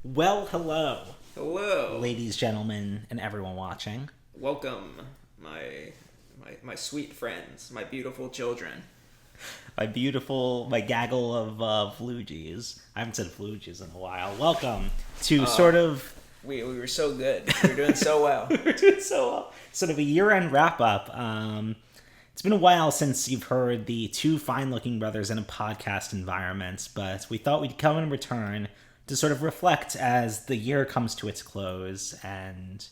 Well, hello, Hello. ladies, gentlemen, and everyone watching. Welcome, my sweet friends, my beautiful children. My gaggle of floogies. I haven't said floogies in a while. Welcome to sort of... We were so good. We were doing so well. We're doing so well. Sort of a year-end wrap-up. It's been a while since you've heard the two fine-looking brothers in a podcast environment, but we thought we'd come and return to sort of reflect as the year comes to its close, and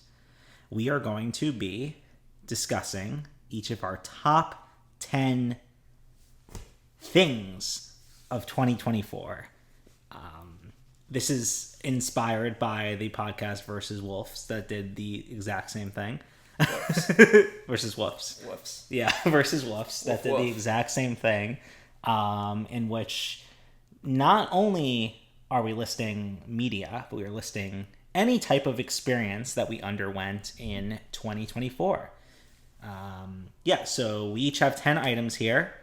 we are going to be discussing each of our top 10 things of 2024. This is inspired by the podcast Versus Wolves that did the exact same thing. Versus Wolves. Whoops. Yeah, Versus Wolves that Woof, did woof. the exact same thing, in which not only are we listing media, but we are listing any type of experience that we underwent in 2024. So we each have 10 items here.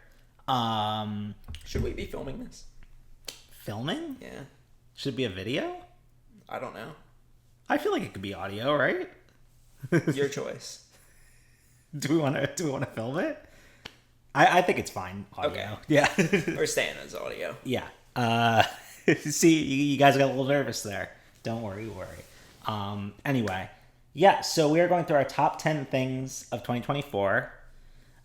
Should we be filming this? Filming? Yeah. Should it be a video? I don't know. I feel like it could be audio, right? Your choice. Do we want to film it? I think it's fine audio. Okay. Yeah. We're staying as audio. Yeah. See, you guys got a little nervous there. Don't worry. Anyway, yeah. So we are going through our top 10 things of 2024.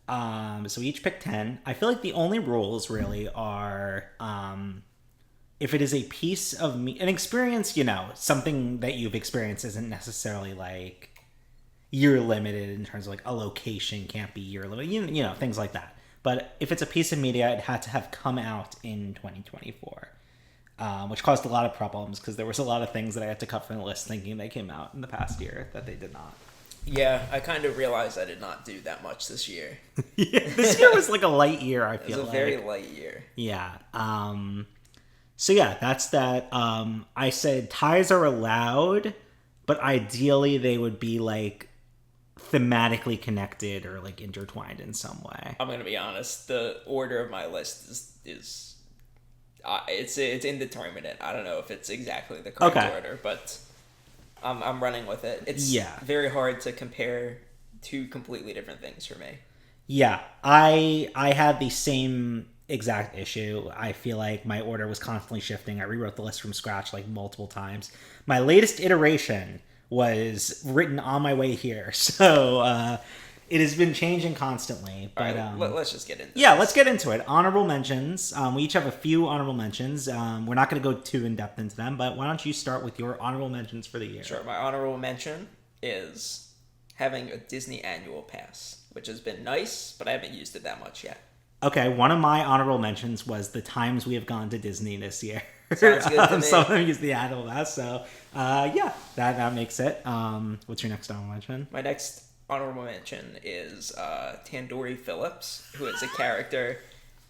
So we each pick 10. I feel like the only rules really are, if it is a piece of an experience, something that you've experienced isn't necessarily like year limited in terms of like a location can't be year limited, things like that. But if it's a piece of media, it had to have come out in 2024, which caused a lot of problems because there was a lot of things that I had to cut from the list thinking they came out in the past year that they did not. Yeah, I kind of realized I did not do that much this year. Yeah, this year was like a light year, I feel It was a very light year. Yeah. So yeah, that's that. I said ties are allowed, but ideally they would be like thematically connected or like intertwined in some way. I'm gonna be honest. The order of my list is it's indeterminate. I don't know if it's exactly the correct order, but I'm running with it. It's very hard to compare two completely different things for me. Yeah, I had the same exact issue. I feel like my order was constantly shifting. I rewrote the list from scratch like multiple times. My latest iteration was written on my way here, so it has been changing constantly. But all right, let's just get into it. Yeah, let's get into it. Honorable mentions. We each have a few honorable mentions. We're not going to go too in depth into them, but why don't you start with your honorable mentions for the year? Sure. My honorable mention is having a Disney annual pass, which has been nice, but I haven't used it that much yet. Okay, one of my honorable mentions was the times we have gone to Disney this year. Sounds good to me. Some of them use the annual pass, so that makes it. What's your next honorable mention? My next honorable mention is Tandoori Phillips, who is a character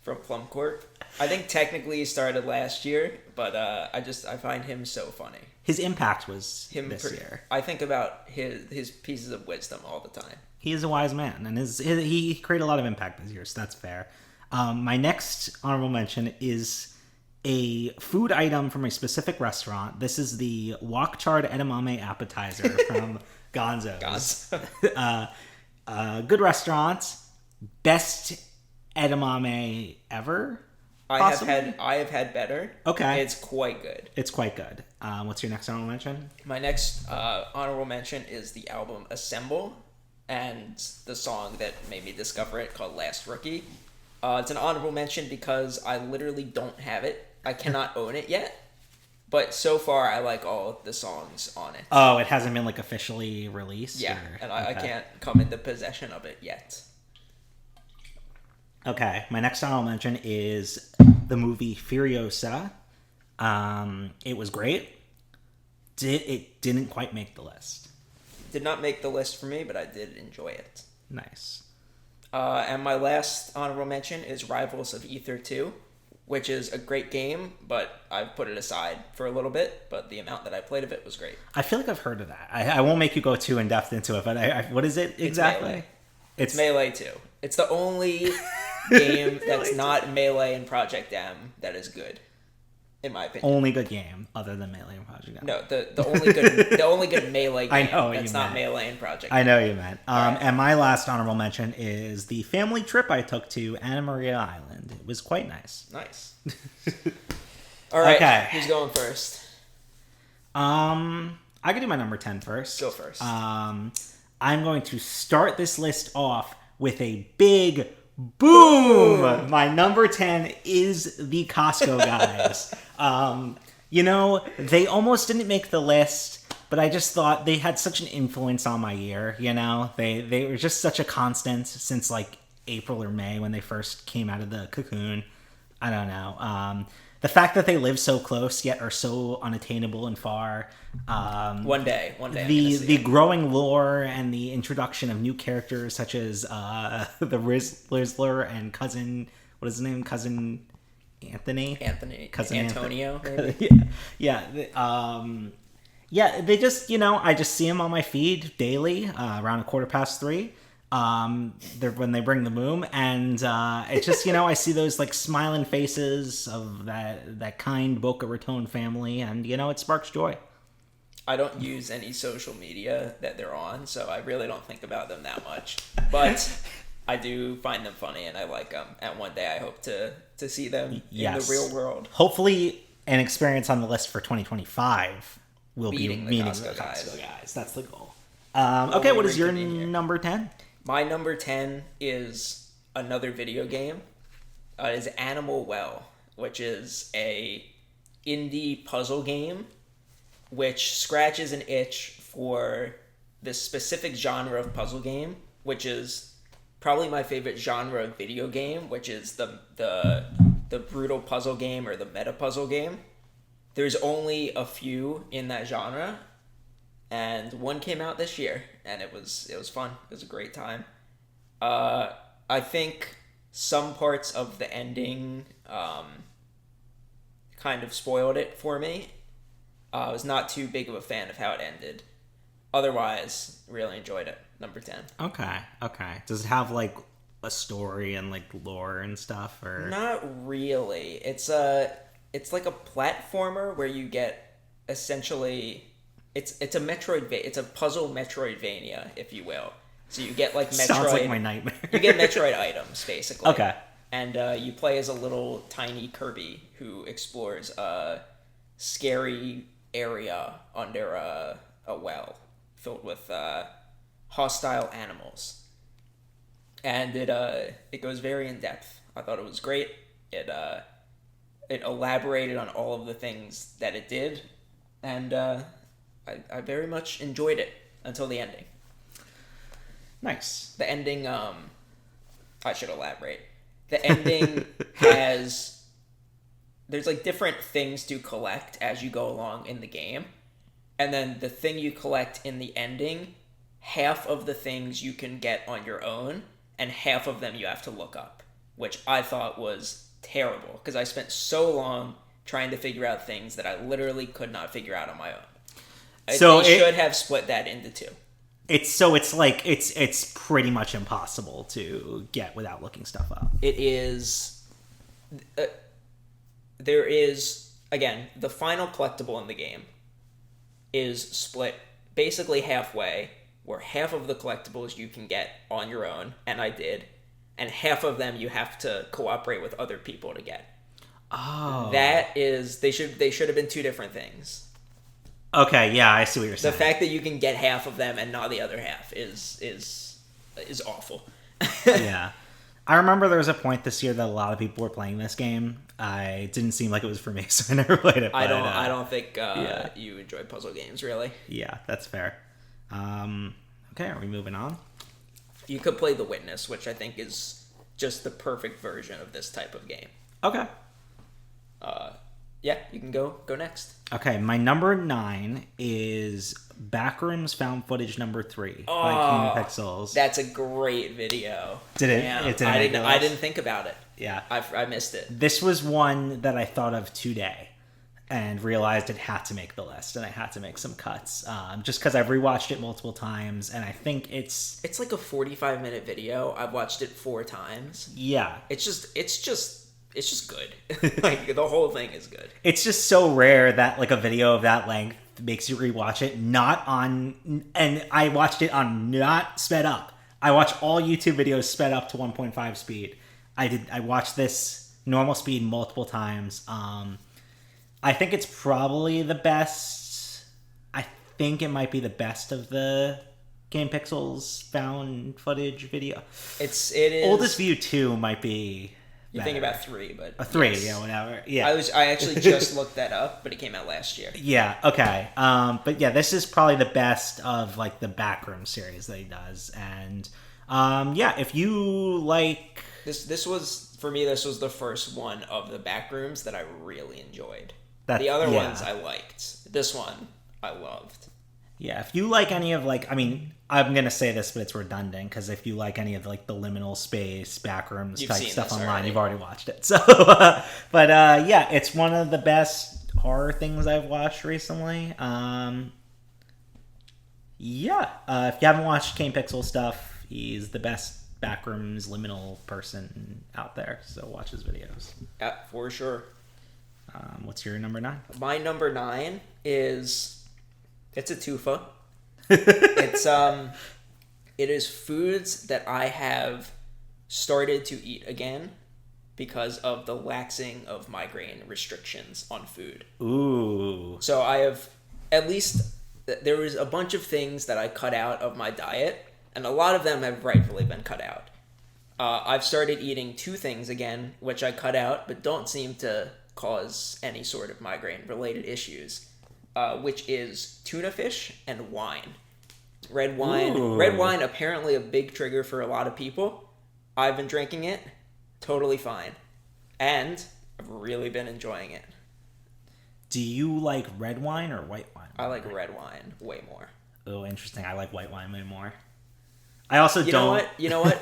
from Plum Court. I think technically he started last year, but I find him so funny. His impact was this year. I think about his pieces of wisdom all the time. He is a wise man, and he created a lot of impact this year, so that's fair. My next honorable mention is a food item from a specific restaurant. This is the wok charred edamame appetizer from Gonzo's. Good restaurant. Best edamame ever. I have had better. Okay. It's quite good. What's your next honorable mention? My next honorable mention is the album Assemble and the song that made me discover it called Last Rookie. It's an honorable mention because I literally don't have it. I cannot own it yet. But so far, I like all the songs on it. Oh, it hasn't been like officially released? Yeah, and I can't come into possession of it yet. Okay, my next honorable mention is the movie Furiosa. It was great. It didn't quite make the list. Did not make the list for me, but I did enjoy it. Nice. And my last honorable mention is Rivals of Ether 2, which is a great game, but I've put it aside for a little bit, but the amount that I played of it was great. I feel like I've heard of that. I won't make you go too in-depth into it, but what is it exactly? It's Melee 2. It's the only game that's not Melee and Project M that is good. in my opinion. Only good game other than Melee and Project M. No, the only good Melee game I know what that's you not meant. Melee and Project. I know what you meant. Right. And my last honorable mention is the family trip I took to Anna Maria Island. It was quite nice. Nice. All right. Okay. Who's going first? I can do my number 10 first. Go first. I'm going to start this list off with a big boom. My number 10 is the Costco guys. They almost didn't make the list, but I just thought they had such an influence on my year. They were just such a constant since like April or May when they first came out of the cocoon. I don't know. The fact that they live so close yet are so unattainable and far. One day. The growing lore and the introduction of new characters such as the Rizzler and cousin, what is his name? Cousin Anthony. Cousin Antonio. Maybe? Yeah. They just I just see them on my feed daily around 3:15. When they bring the boom, and it's just I see those like smiling faces of that kind Boca Raton family, and it sparks joy. I don't use any social media that they're on, so I really don't think about them that much. But I do find them funny, and I like them. And one day I hope to see them in the real world. Hopefully, an experience on the list for 2025 will Beating be the meeting Costco the Costco guys. guys. That's the goal. Okay, what is your reconvene here. number 10? My number 10 is another video game. It is Animal Well, which is a indie puzzle game which scratches an itch for this specific genre of puzzle game, which is probably my favorite genre of video game, which is the brutal puzzle game or the meta puzzle game. There's only a few in that genre, and one came out this year, and it was fun. It was a great time. I think some parts of the ending kind of spoiled it for me. I was not too big of a fan of how it ended. Otherwise, really enjoyed it. Number 10. Okay. Does it have like a story and like lore and stuff, or Not really. It's like a platformer where you get essentially it's a it's a puzzle Metroidvania, if you will. So you get like Metroid. Sounds like my nightmare. You get Metroid items basically. Okay. And you play as a little tiny Kirby who explores a scary area under a well filled with hostile animals. And it goes very in depth. I thought it was great. It elaborated on all of the things that it did, and I very much enjoyed it until the ending. Nice. The ending, I should elaborate. The ending there's like different things to collect as you go along in the game, and then the thing you collect in the ending, half of the things you can get on your own, and half of them you have to look up, which I thought was terrible because I spent so long trying to figure out things that I literally could not figure out on my own. So they should have split that into two. It's pretty much impossible to get without looking stuff up. It is. There is, again, the final collectible in the game is split basically halfway, where half of the collectibles you can get on your own, and I did, and half of them you have to cooperate with other people to get. Oh. That is, they should have been two different things. Okay, yeah, I see what you're saying. The fact that you can get half of them and not the other half is awful. Yeah. I remember there was a point this year that a lot of people were playing this game. I didn't seem like it was for me, so I never played it. I don't think you enjoy puzzle games, really. Yeah, that's fair. Okay, are we moving on? You could play The Witness, which I think is just the perfect version of this type of game. Okay. Yeah, you can go next. Okay, my number 9 is Backrooms Found Footage number 3 by King Pixels. That's a great video. Did it? Damn, It didn't I didn't think about it. Yeah. I missed it. This was one that I thought of today and realized it had to make the list, and I had to make some cuts. Just because I've rewatched it multiple times, and I think it's like a 45-minute video. I've watched it 4 times. Yeah. It's just it's just good. Like the whole thing is good. It's just so rare that like a video of that length makes you rewatch it not on, and I watched it on not sped up. I watch all YouTube videos sped up to 1.5 speed. I watched this normal speed multiple times. I think it's probably the best. I think it might be the best of the Game Pixels found footage video. It is. Oldest View 2 might be. You think about 3, but a 3, yes. yeah, whatever. Yeah, I actually just looked that up, but it came out last year. Yeah, okay. But yeah, this is probably the best of like the Backroom series that he does, and yeah, if you like this was for me. This was the first one of the Backrooms that I really enjoyed. The other ones I liked. This one I loved. Yeah, if you like any of like, I mean, I'm gonna say this, but it's redundant because if you like any of like the liminal space Backrooms type stuff online, already. You've already watched it. So, but yeah, it's one of the best horror things I've watched recently. Yeah, if you haven't watched Kane Pixel stuff, he's the best Backrooms liminal person out there. So watch his videos. Yeah, for sure. What's your number 9? My number 9 is. It's a twofa. It is foods that I have started to eat again because of the laxing of migraine restrictions on food. Ooh. So I have at least there was a bunch of things that I cut out of my diet, and a lot of them have rightfully been cut out. I've started eating 2 things again, which I cut out, but don't seem to cause any sort of migraine-related issues. Which is tuna fish and wine. Red wine. Ooh. Red wine, apparently a big trigger for a lot of people. I've been drinking it. Totally fine. And I've really been enjoying it. Do you like red wine or white wine? I like red wine way more. Oh, interesting. I like white wine way more. I also don't... You know what?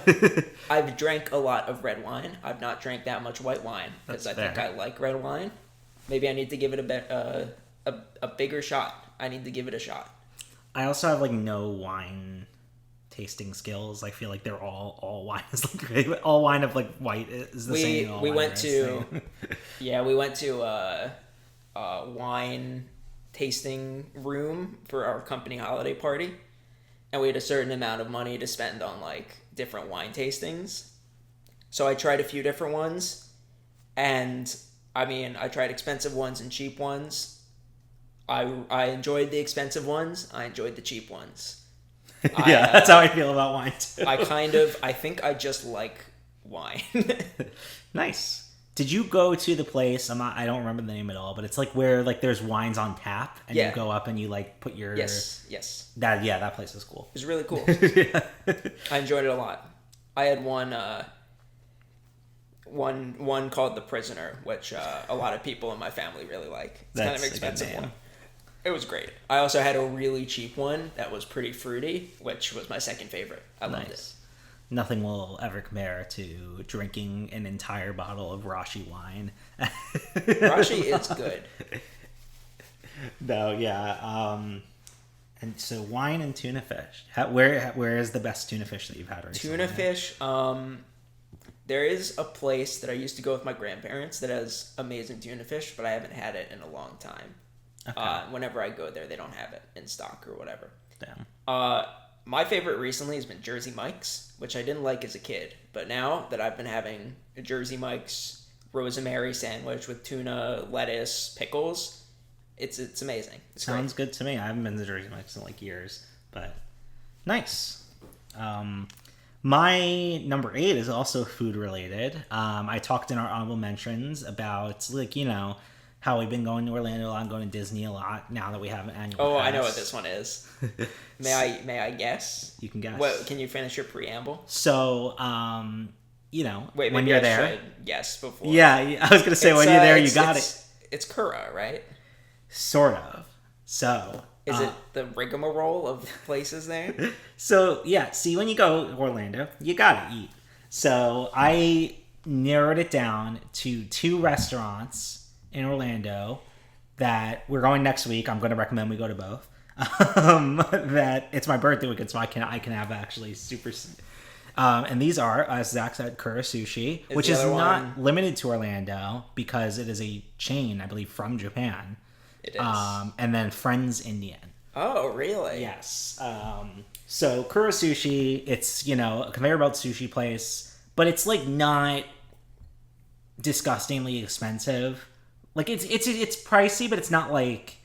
I've drank a lot of red wine. I've not drank that much white wine because I think I like red wine. Maybe I need to give it a bigger shot. I need to give it a shot. I also have like no wine tasting skills. I feel like they're all wine is like all wine of like white is the same. We went to we went to a wine tasting room for our company holiday party, and we had a certain amount of money to spend on like different wine tastings. So I tried a few different ones, and I mean I tried expensive ones and cheap ones. I enjoyed the expensive ones. I enjoyed the cheap ones. Yeah, that's how I feel about wine too. I think I just like wine. Nice. Did you go to the place? I don't remember the name at all, but it's like where like there's wines on tap, and you go up and you like put your yes. That place is cool. It was really cool. Yeah. I enjoyed it a lot. I had one called The Prisoner, which a lot of people in my family really like. It's kind of an expensive one. It was great. I also had a really cheap one that was pretty fruity, which was my second favorite. I loved it. Nothing will ever compare to drinking an entire bottle of Rashi wine. Rashi is good. No, yeah. And so wine and tuna fish. Where is the best tuna fish that you've had recently? Tuna fish. There is a place that I used to go with my grandparents that has amazing tuna fish, but I haven't had it in a long time. Okay. Whenever I go there, they don't have it in stock or whatever. Damn. My favorite recently has been Jersey Mike's, which I didn't like as a kid. But now that I've been having a Jersey Mike's rosemary sandwich with tuna, lettuce, pickles, it's amazing. It's Sounds good to me. I haven't been to Jersey Mike's in like years, but nice. My number 8 is also food related. I talked in our honorable mentions about like, you know, how we've been going to Orlando a lot and going to Disney a lot now that we have an annual pass. I know what this one is. May I guess? You can guess. What, can you finish your preamble? So, you know, wait, when you're I there. Should guess before. Yeah, I was going to say when you're there, you got it. It's Kura, right? Sort of. So. Is it the rigmarole of places there? So, yeah, see, when you go to Orlando, you got to eat. So, I narrowed it down to 2 restaurants in Orlando that we're going next week. I'm going to recommend we go to both. That it's my birthday weekend, so I can have actually super And these are, as Zach said, Kura Sushi, Is which the is other not one? limited to Orlando because it is a chain, I believe, from Japan. It is. And then Friends Indian. Oh, really? Yes. So Kura Sushi, it's, a conveyor belt sushi place, but it's like not disgustingly expensive. Like it's pricey, but it's not like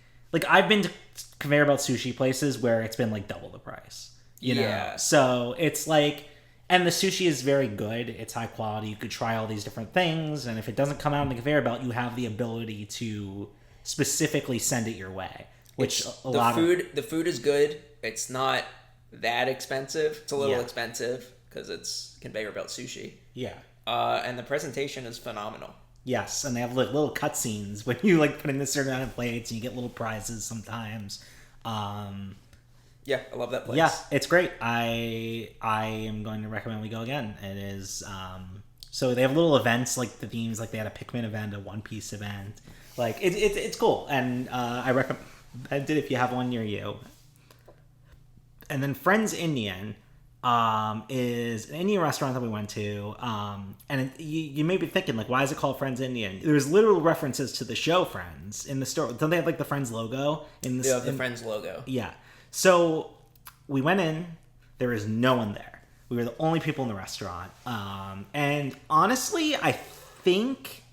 I've been to conveyor belt sushi places where it's been like double the price. Yeah. So it's like, and the sushi is very good. It's high quality. You could try all these different things, and if it doesn't come out on the conveyor belt, you have the ability to specifically send it your way. Which a The lot food of the food is good. It's not that expensive. It's a little Yeah. expensive because it's conveyor belt sushi. yeah. And the presentation is phenomenal. Yes, and they have like little cutscenes when you like put in a certain amount of plates, and you get little prizes sometimes. Yeah, I love that place. Yeah, it's great. I am going to recommend we go again. It is so they have little events like the themes, like they had a Pikmin event, a One Piece event. Like it's cool, and I recommend it if you have one near you. And then Friends Indian is an Indian restaurant that we went to, and you may be thinking like, why is it called Friends Indian? There's literal references to the show Friends in the store. Don't they have like the Friends logo in the The Friends logo. Yeah. So we went in. There was no one there. We were the only people in the restaurant. And honestly, I think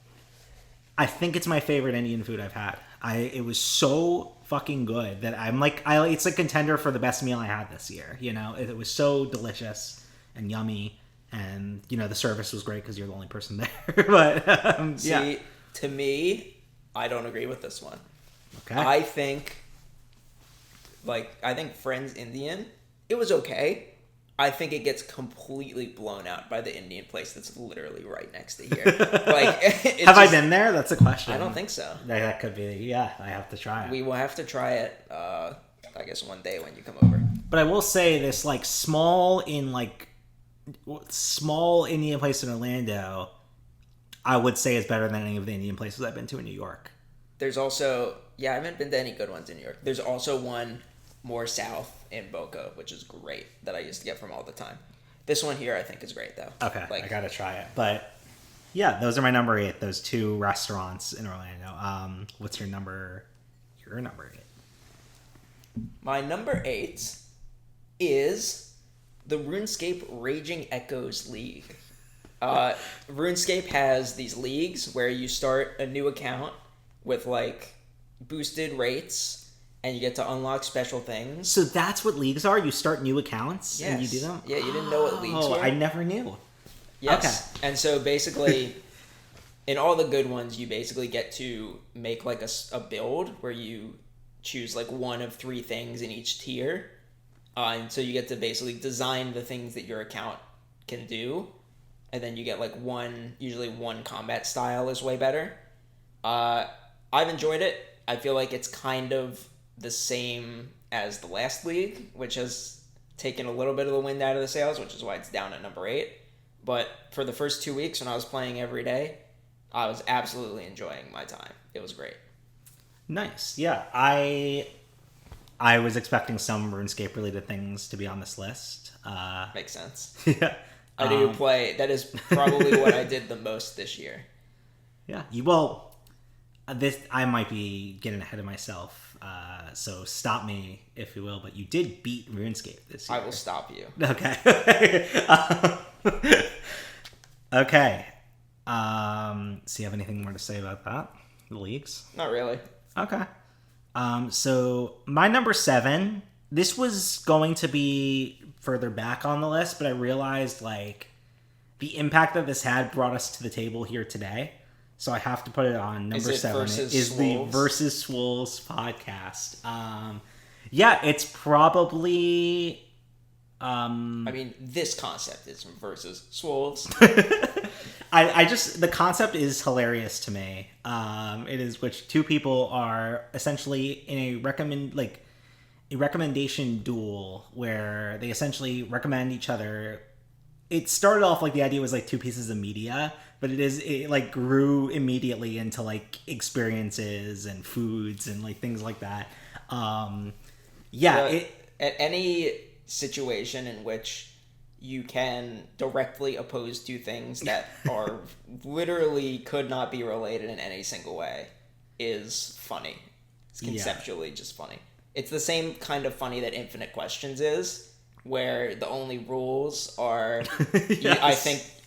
it's my favorite Indian food I've had. It was so fucking good that I'm like, it's a contender for the best meal I had this year. It was so delicious and yummy, and the service was great because you're the only person there. But yeah, See, to me, I don't agree with this one. okay, I think Friends Indian, it was okay. I think it gets completely blown out by the Indian place that's literally right next to here. have I been there? That's a question. I don't think so. That could be. Yeah, I have to try it. We will have to try it. I guess one day when you come over. But I will say this, like small Indian place in Orlando, I would say is better than any of the Indian places I've been to in New York. There's also, I haven't been to any good ones in New York. There's also one more south in Boca, which is great, that I used to get from all the time. This one here I think is great though. Okay, I gotta try it. But yeah, those are my number 8. Those 2 restaurants in Orlando. What's your number? Your number 8. My number 8 is the RuneScape Raging Echoes League. RuneScape has these leagues where you start a new account with like boosted rates, and you get to unlock special things. So that's what leagues are? You start new accounts and you do them? Yeah, you didn't know what leagues were? I never knew. Yes. Okay. And so basically, in all the good ones, you basically get to make like a build where you choose like one of 3 things in each tier. And so you get to basically design the things that your account can do. And then you get like usually one combat style is way better. I've enjoyed it. I feel like it's kind of the same as the last league, which has taken a little bit of the wind out of the sails, which is why it's down at number 8. But for the first 2 weeks when I was playing every day, I was absolutely enjoying my time. It was great. Nice. Yeah, I was expecting some RuneScape related things to be on this list. Makes sense. Yeah. I do play. That is probably what I did the most this year. Yeah. I might be getting ahead of myself. So stop me if you will. But you did beat RuneScape this year. I will stop you. Okay. Okay. So you have anything more to say about that? The leagues? Not really. Okay. So my number 7, this was going to be further back on the list, but I realized like the impact that this had brought us to the table here today. So I have to put it on number 7. Versus It is Swolves? the Versus Swolves podcast. Yeah, it's probably I mean, this concept is versus Swolves. I just the concept is hilarious to me. It is which 2 people are essentially in a recommendation duel where they essentially recommend each other. It started off like the idea was like 2 pieces of media, but it like grew immediately into like experiences and foods and like things like that. At any situation in which you can directly oppose two things that are literally could not be related in any single way is funny. It's conceptually just funny. It's the same kind of funny that Infinite Questions is, where the only rules are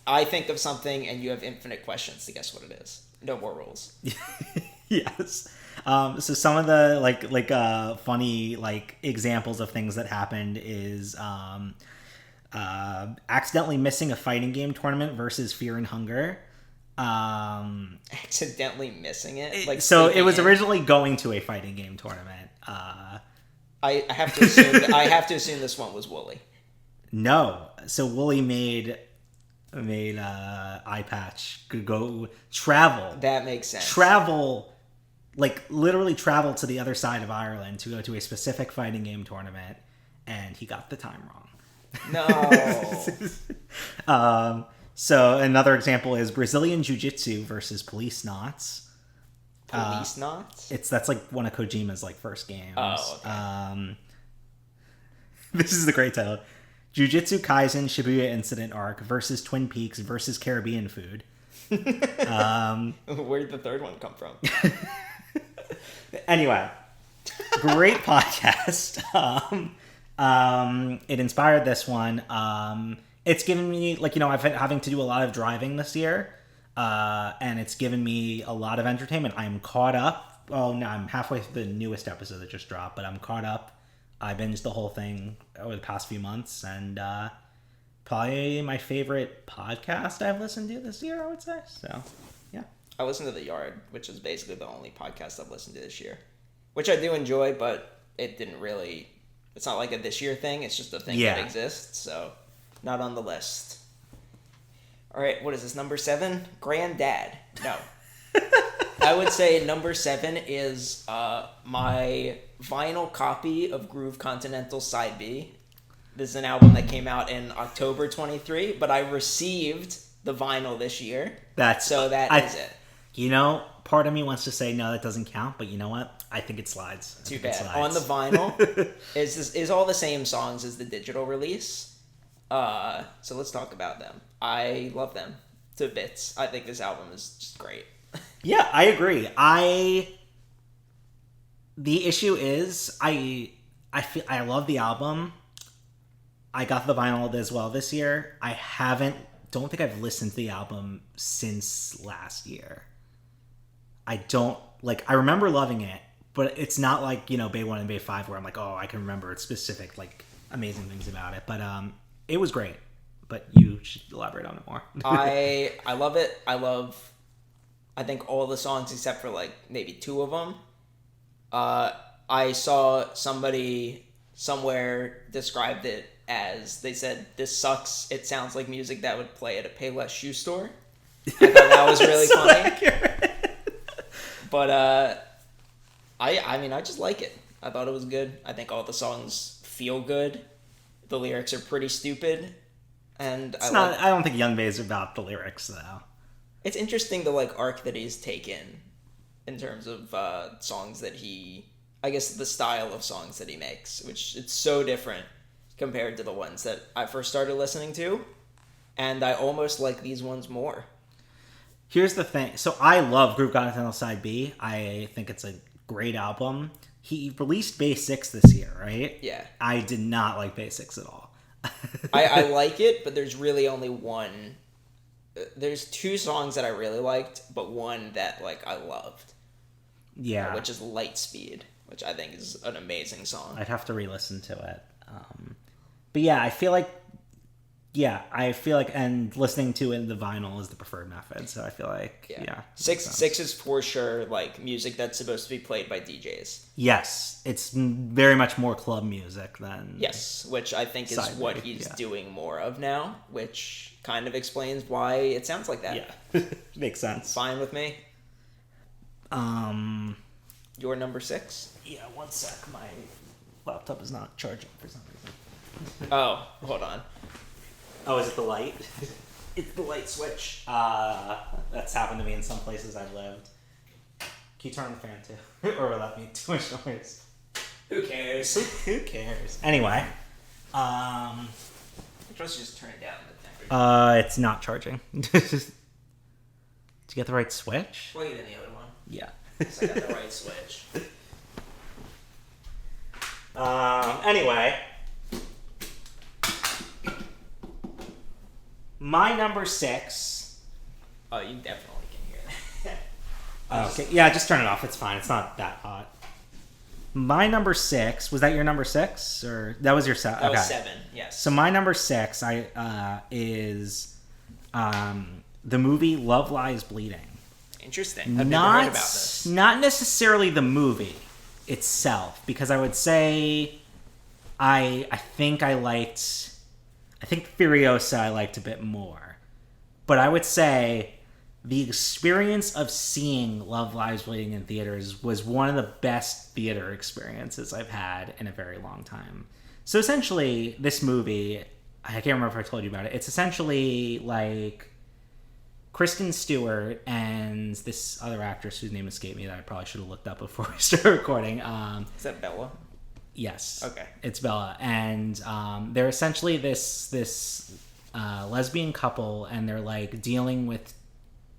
I think of something and you have infinite questions to guess what it is. No more rules. Yes. So some of the funny examples of things that happened is accidentally missing a fighting game tournament versus Fear and Hunger. Accidentally missing it. It was originally going to a fighting game tournament. I have to assume I have to assume this one was Wooly. No, so Wooly made Eye Patch could go travel. That makes sense. Literally travel to the other side of Ireland to go to a specific fighting game tournament, and he got the time wrong. No. So another example is Brazilian Jiu-Jitsu versus Police Knots. Police Knots? That's one of Kojima's first games. Oh, okay. This is the great title. Jujutsu Kaisen Shibuya Incident Arc versus Twin Peaks versus Caribbean Food. Where did the third one come from? Anyway, great podcast. It inspired this one. It's given me, I've been having to do a lot of driving this year, and it's given me a lot of entertainment. I'm caught up. Oh, no, I'm halfway through the newest episode that just dropped, but I'm caught up. I binged the whole thing over the past few months, and probably my favorite podcast I've listened to this year, I would say. So, yeah. I listened to The Yard, which is basically the only podcast I've listened to this year, which I do enjoy, but it didn't really... It's not like a this year thing. It's just a thing that exists, so not on the list. All right, what is this, number 7? Granddad. No. I would say number 7 is my vinyl copy of Groove Continental Side B. This is an album that came out in October 23, but I received the vinyl this year. That is it. Part of me wants to say no, that doesn't count, but you know what? I think it slides. Too bad. On the vinyl is all the same songs as the digital release. So let's talk about them. I love them to bits. I think this album is just great. Yeah, I agree. The issue is I love the album. I got the vinyl as well this year. Don't think I've listened to the album since last year. I remember loving it, but it's not like, Bay 1 and Bay 5 where I'm like, oh, I can remember specific, amazing things about it. But it was great. But you should elaborate on it more. I love it. I think all the songs except for, maybe 2 of them. I saw somebody somewhere described it as, they said, this sucks. It sounds like music that would play at a Payless shoe store. I thought that was really so funny. Accurate. But I just like it. I thought it was good. I think all the songs feel good. The lyrics are pretty stupid, and I don't think Young Bay is about the lyrics though. It's interesting the arc that he's taken in terms of songs that I guess the style of songs that he makes, which it's so different compared to the ones that I first started listening to, and I almost like these ones more. Here's the thing. So I love Groove Continental Side B. I think it's a great album. He released Bay 6 this year, right? Yeah. I did not like Bay 6 at all. I like it, but there's really only one. There's 2 songs that I really liked, but one that I loved. Yeah. Which is Lightspeed, which I think is an amazing song. I'd have to re-listen to it. But yeah, I feel like and listening to it in the vinyl is the preferred method. So I feel like, yeah. Six is for sure music that's supposed to be played by DJs. Yes, it's very much more club music than... Yes, which I think is what he's doing more of now, which kind of explains why it sounds like that. Yeah, makes sense. Fine with me. Your number 6? Yeah, one sec. My laptop is not charging for some reason. Oh, hold on. Oh, is it the light? It's the light switch. That's happened to me in some places I've lived. Can you turn on the fan too? Or will that be too much noise? Who cares? Who cares? Anyway, supposed to just turn it down the temperature. It's not charging. Did you get the right switch? Plug it in the other one. Yeah. So I got the right switch. Anyway. My number 6. Oh, you definitely can hear that. Okay, yeah, just turn it off. It's fine. It's not that hot. My number 6, was that your number 6? Or that was your 7? That was 7, yes. So my number 6 is the movie Love Lies Bleeding. Interesting. I've never heard about this. Not necessarily the movie itself, because I would say I think Furiosa I liked a bit more. But I would say the experience of seeing Love Lies Bleeding in theaters was one of the best theater experiences I've had in a very long time. So essentially, this movie, I can't remember if I told you about it, it's essentially like Kristen Stewart and this other actress whose name escaped me that I probably should have looked up before we started recording. Is that Bella? Yes. Okay. It's Bella. And they're essentially this lesbian couple, and they're like dealing with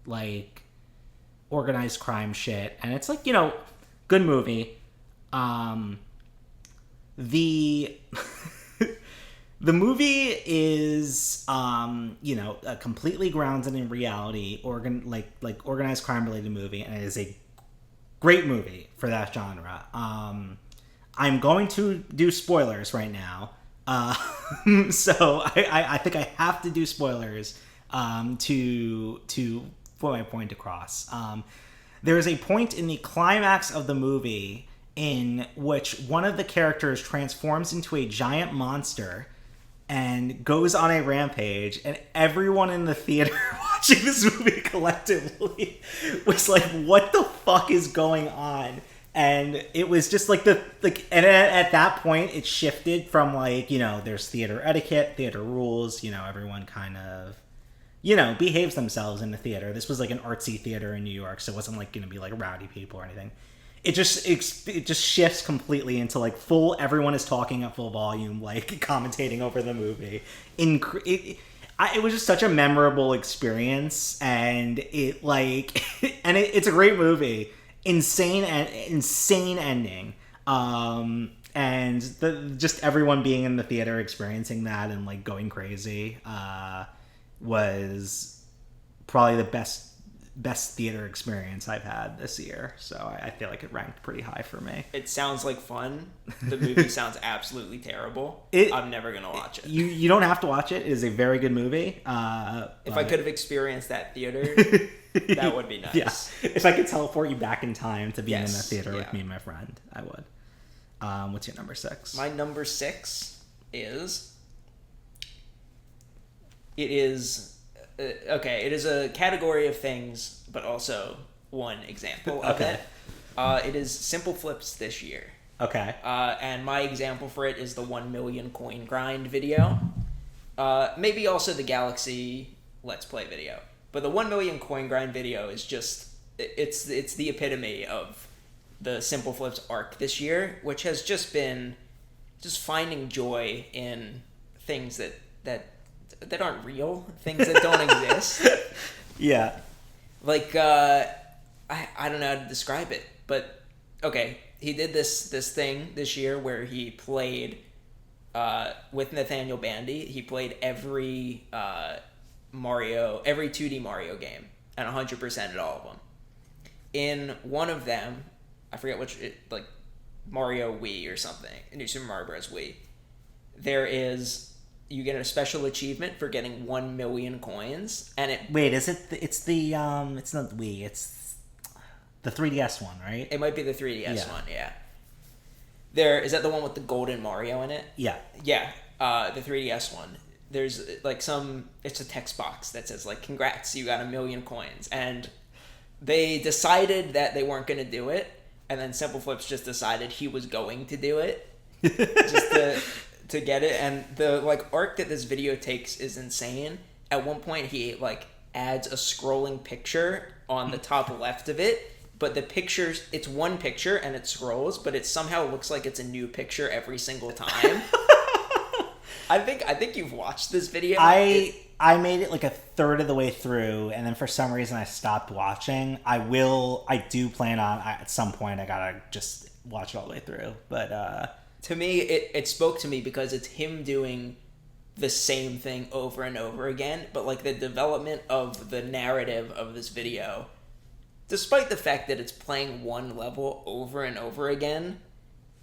like organized crime shit. And it's like, good movie. The movie is, completely grounded in reality, organized crime related movie, and it is a great movie for that genre. I'm going to do spoilers right now, so I think I have to do spoilers to put my point across. There is a point in the climax of the movie in which one of the characters transforms into a giant monster and goes on a rampage, and everyone in the theater watching this movie collectively was like, what the fuck is going on? And it was just like and at that point it shifted from like, there's theater etiquette, theater rules, everyone kind of, behaves themselves in the theater. This was like an artsy theater in New York, so it wasn't like going to be like rowdy people or anything. It just shifts completely into like full, everyone is talking at full volume, like commentating over the movie. It was just such a memorable experience, and it's a great movie. Insane ending. And just everyone being in the theater experiencing that and like going crazy was probably the best theater experience I've had this year. So I feel like it ranked pretty high for me. It sounds like fun. The movie sounds absolutely terrible. I'm never gonna watch it. You don't have to watch it. It is a very good movie. If I could have experienced that theater, that would be nice. Yeah. If I could teleport you back in time to being in the theater with me and my friend, I would. What's your number 6? My number 6 is... It is a category of things, but also one example of it. It is Simple Flips this year. Okay. And my example for it is the 1 million coin grind video. Maybe also the Galaxy Let's Play video. But the 1 million coin grind video is just... It's the epitome of the Simple Flips arc this year, which has just been just finding joy in things that aren't real, things that don't exist. Yeah. Like, I don't know how to describe it, but, okay, he did this thing this year where he played, with Nathaniel Bandy, he played every 2D Mario game, and 100%ed all of them. In one of them, I forget which, Mario Wii or something, New Super Mario Bros. Wii, you get a special achievement for getting 1 million coins, and it... Wait, is it... it's not Wii, it's the 3DS one, right? It might be the 3DS one, yeah. Is that the one with the golden Mario in it? Yeah. Yeah, the 3DS one. There's, it's a text box that says, congrats, you got 1 million coins. And they decided that they weren't going to do it, and then Simple Flips just decided he was going to do it. Just to get it, and the arc that this video takes is insane. At one point he adds a scrolling picture on the top left of it, but it's one picture and it scrolls, but it somehow looks like it's a new picture every single time. I think you've watched this video. I made it like a third of the way through, and then for some reason I stopped watching. I do plan on at some point I gotta just watch it all the way through. But to me, it spoke to me because it's him doing the same thing over and over again, but like the development of the narrative of this video, despite the fact that it's playing one level over and over again,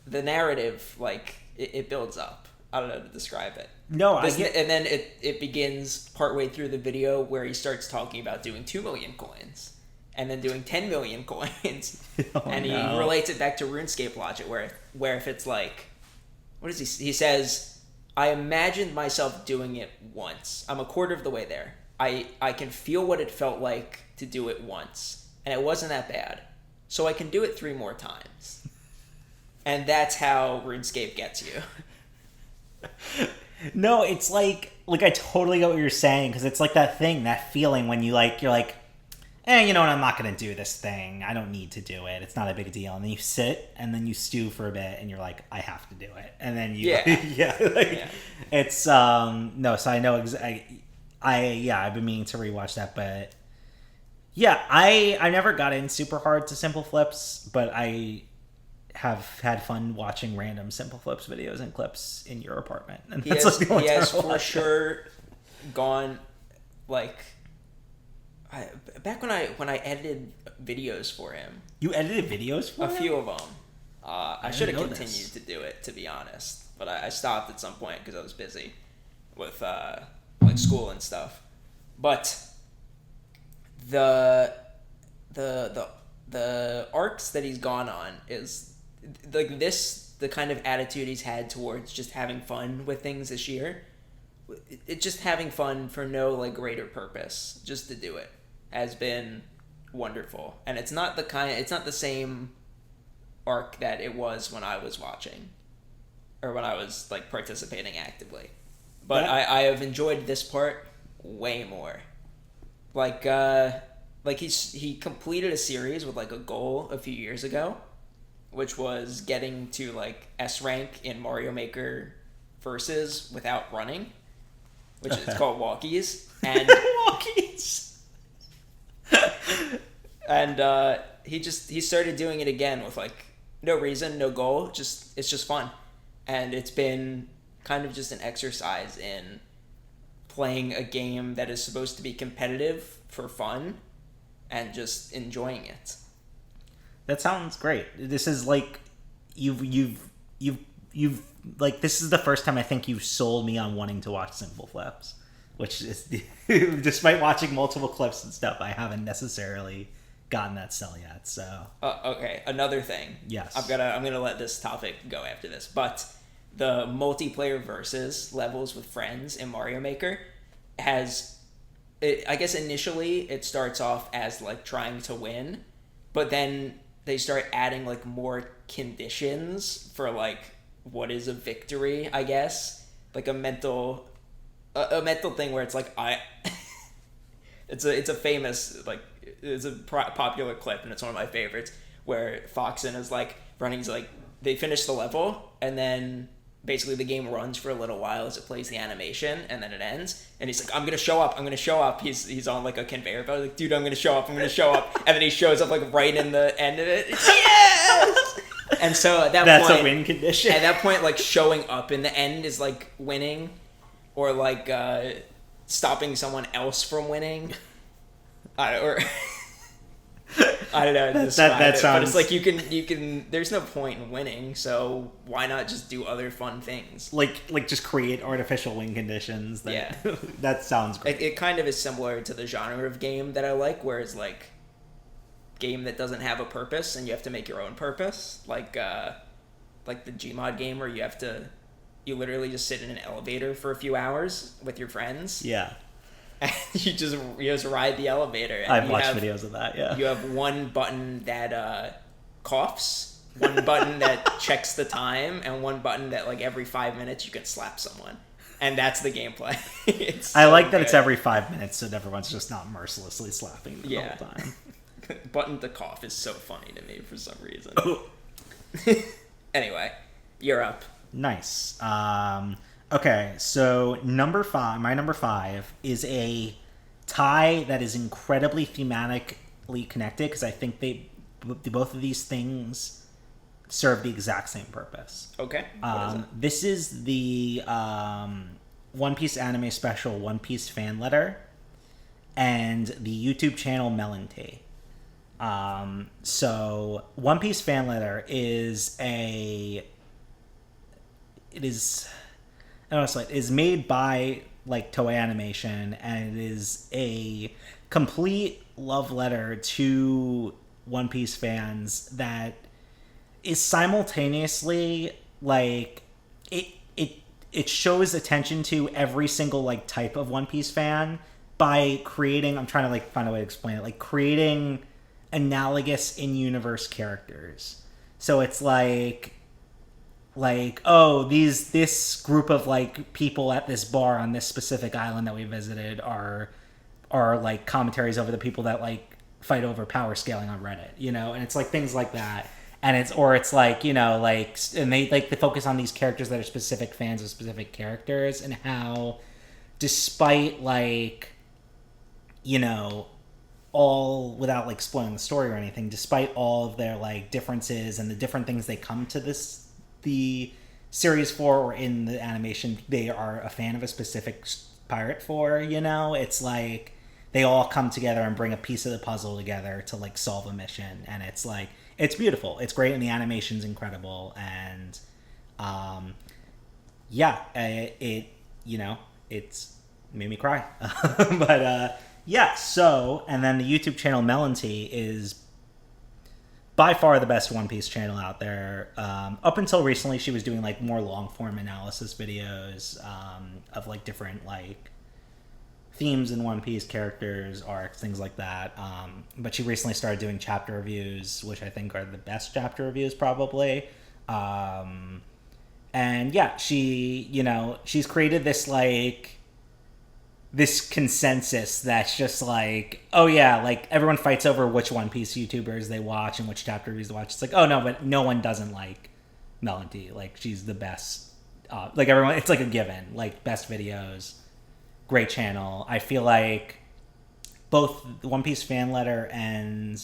the narrative, like, it builds up. I don't know how to describe it. No, and then it begins partway through the video where he starts talking about doing 2 million coins and then doing 10 million coins. And he relates it back to RuneScape logic where if it's like, what is he says, I imagined myself doing it once. I'm a quarter of the way there. I can feel what it felt like to do it once, and it wasn't that bad. So I can do it 3 more times. And that's how RuneScape gets you. No, it's like I totally get what you're saying, because it's like that thing, that feeling when you're like, you know what, I'm not going to do this thing. I don't need to do it. It's not a big deal. And then you sit and then you stew for a bit and you're like, I have to do it. And then you, it's, no, so I know I've been meaning to rewatch that, but yeah, I never got in super hard to simple flips, but I have had fun watching random simple flips videos and clips in your apartment. And he has for sure gone, like, back when I edited videos for him. You edited videos for him? A few of them. I should have continued to do it, to be honest, but I stopped at some point because I was busy with like school and stuff. But the arcs that he's gone on is like the kind of attitude he's had towards just having fun with things this year. It's just having fun for no like greater purpose, just to do it, has been wonderful. And it's not the same arc that it was when I was watching or when I was like participating actively. But yeah. I have enjoyed this part way more. Like he completed a series with like a goal a few years ago, which was getting to like S rank in Mario Maker versus without running, which is called walkies. And walkies. And he started doing it again with like no reason, no goal, it's just fun. And it's been kind of just an exercise in playing a game that is supposed to be competitive for fun and just enjoying it. That sounds great. This is like you've like this is the first time I think you've sold me on wanting to watch simple flips, which is despite watching multiple clips and stuff, I haven't necessarily gotten that sell yet. So okay, another thing. Yes, I'm gonna let this topic go after this, but the multiplayer versus levels with friends in Mario Maker I guess initially it starts off as like trying to win, but then they start adding like more conditions for like what is a victory, I guess, like a mental thing where it's like it's a famous, like, it's a popular clip and it's one of my favorites where Foxen is like running, he's like, they finish the level and then basically the game runs for a little while as it plays the animation and then it ends and he's like, I'm gonna show up. He's on like a conveyor belt, like, dude, I'm gonna show up, and then he shows up like right in the end of it. Yes. And so at that that's point, a win condition. At that point, like showing up in the end is like winning, or like stopping someone else from winning. I don't know how to describe it, but it's like you can. There's no point in winning, so why not just do other fun things? Like just create artificial win conditions. That sounds great. It kind of is similar to the genre of game that I like, where it's like game that doesn't have a purpose and you have to make your own purpose, like the Gmod game where you literally just sit in an elevator for a few hours with your friends. Yeah. And you just ride the elevator. And I've watched videos of that, yeah. You have one button that coughs, one button that checks the time, and one button that like every 5 minutes you can slap someone. And that's the gameplay. I like that it's every 5 minutes so everyone's just not mercilessly slapping the whole time. Button to cough is so funny to me for some reason. Anyway, you're up. Nice. Okay, so my number five is a tie that is incredibly thematically connected because I think both of these things serve the exact same purpose. Okay, what is it? This is the One Piece anime special One Piece fan letter and the YouTube channel Melon Tea. So One Piece fan letter is it is I don't know, it is made by like Toei Animation, and it is a complete love letter to One Piece fans that is simultaneously like it it it shows attention to every single like type of One Piece fan by creating, I'm trying to like find a way to explain it, like creating analogous in-universe characters. So it's like oh, this group of like people at this bar on this specific island that we visited are like commentaries over the people that like fight over power scaling on Reddit, you know, and it's like things like that. And it's like, you know, like, and they focus on these characters that are specific fans of specific characters, and how despite like, you know, all, without like spoiling the story or anything, despite all of their like differences and the different things they come to the series for, or in the animation they are a fan of a specific pirate for, you know, it's like they all come together and bring a piece of the puzzle together to like solve a mission, and it's like it's beautiful, it's great, and the animation's incredible, and yeah, it you know, it's made me cry. But yeah, so, and then the YouTube channel Melon Tea is by far the best One Piece channel out there. Up until recently, she was doing like more long form analysis videos of like different like themes in One Piece, characters, arcs, things like that. But she recently started doing chapter reviews, which I think are the best chapter reviews probably. And yeah, she, you know, she's created this like this consensus that's just like, oh yeah, like everyone fights over which One Piece YouTubers they watch and which chapter reviews they watch. It's like, oh no, but no one doesn't like Melody. Like she's the best. Like everyone, it's like a given. Like best videos, great channel. I feel like both One Piece fan letter and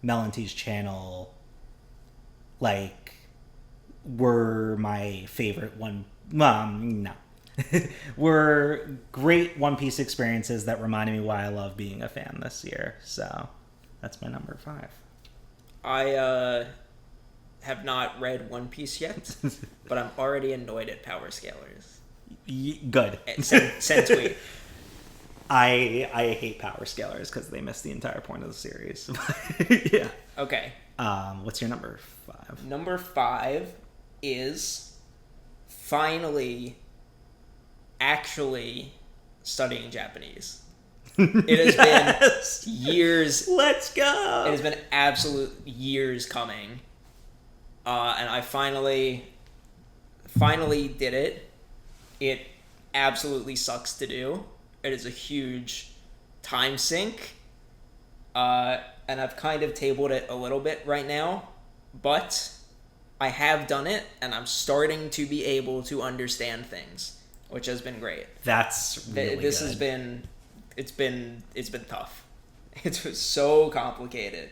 Melody's channel, like, were my favorite one. No. Were great One Piece experiences that reminded me why I love being a fan this year. So that's my number five. I have not read One Piece yet, but I'm already annoyed at power scalers. Good. Send tweet. I hate power scalers because they miss the entire point of the series. Yeah. Okay. What's your number five? Number five is finally actually studying Japanese. It has been years. Let's go. It has been absolute years coming, and I finally did it. It absolutely sucks to do. It is a huge time sink, and I've kind of tabled it a little bit right now, but I have done it, and I'm starting to be able to understand things, which has been great. That's really this good. has been it's been tough. It's so complicated.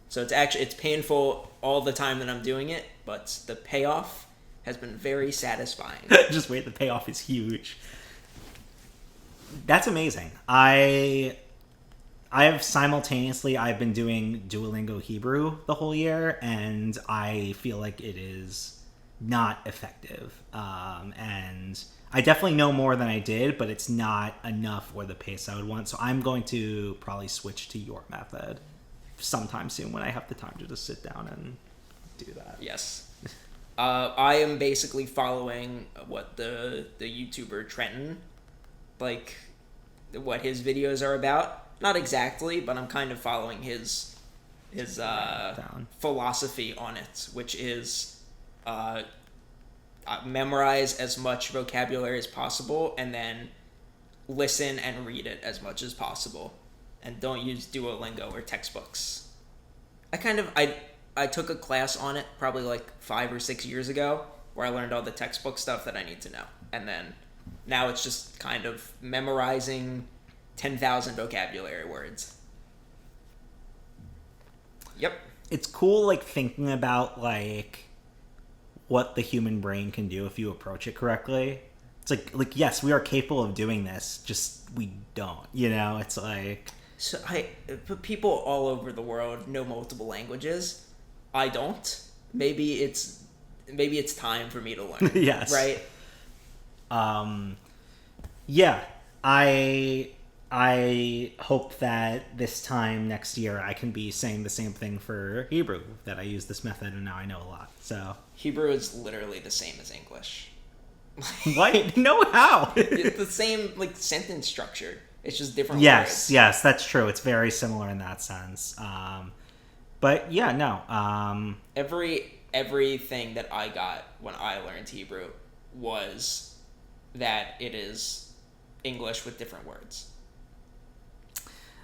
So it's painful all the time that I'm doing it, but the payoff has been very satisfying. Just wait, the payoff is huge. That's amazing. I've been doing Duolingo Hebrew the whole year, and I feel like it is not effective. And I definitely know more than I did, but it's not enough or the pace I would want. So I'm going to probably switch to your method sometime soon when I have the time to just sit down and do that. Yes. I am basically following what the YouTuber Trenton, like, what his videos are about. Not exactly, but I'm kind of following his philosophy on it, which is memorize as much vocabulary as possible, and then listen and read it as much as possible, and don't use Duolingo or textbooks. I took a class on it probably like 5 or 6 years ago, where I learned all the textbook stuff that I need to know, and then Now it's just kind of memorizing 10,000 vocabulary words. Yep. It's cool, like, thinking about, like, what the human brain can do if you approach it correctly. It's like yes, we are capable of doing this, just we don't, you know? It's like... But people all over the world know multiple languages. I don't. Maybe it's time for me to learn. Yes. Right? Yeah, I hope that this time next year I can be saying the same thing for Hebrew, that I use this method and now I know a lot. So Hebrew is literally the same as English. what? No, how? It's the same like sentence structure. It's just different Yes, words. yes, that's true. It's very similar in that sense. But yeah, no. Everything that I got when I learned Hebrew was that it is English with different words.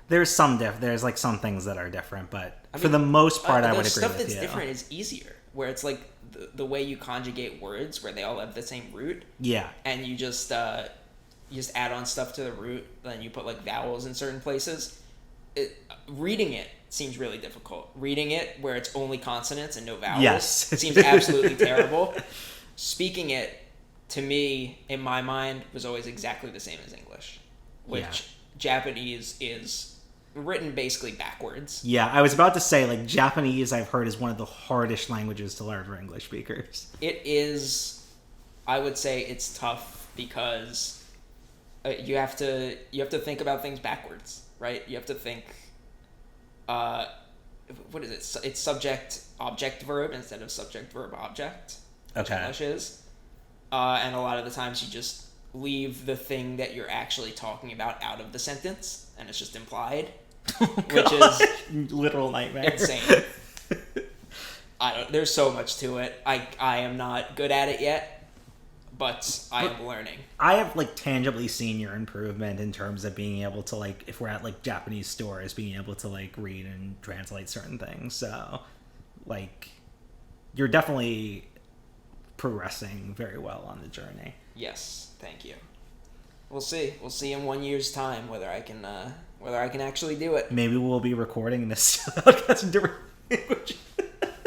There's there's like some things that are different, but I for mean, the most part, I would the agree stuff with that's you. different is easier, where it's like the way you conjugate words, where they all have the same root, Yeah, and you just add on stuff to the root, then you put like vowels in certain places. Reading it seems really difficult. Reading it where it's only consonants and no vowels yes, seems absolutely terrible. Speaking it, to me, in my mind, was always exactly the same as English, which Yeah. Japanese is written basically backwards. Yeah, I was about to say, like, Japanese, I've heard, is one of the hardest languages to learn for English speakers. It is, I would say, it's tough because you have to think about things backwards, right? You have to think. What is it? It's subject object verb instead of subject verb object. Which Okay. English is, and a lot of the times you just leave the thing that you're actually talking about out of the sentence, and it's just implied, which is literal nightmare. insane. There's so much to it. I am not good at it yet, but I am learning. I have like tangibly seen your improvement in terms of being able to, like, if we're at like Japanese stores, being able to like read and translate certain things. So, like, you're definitely progressing very well on the journey. Yes, thank you. We'll see. We'll see in 1 year's time whether I can actually do it. Maybe we'll be recording this podcast in different languages.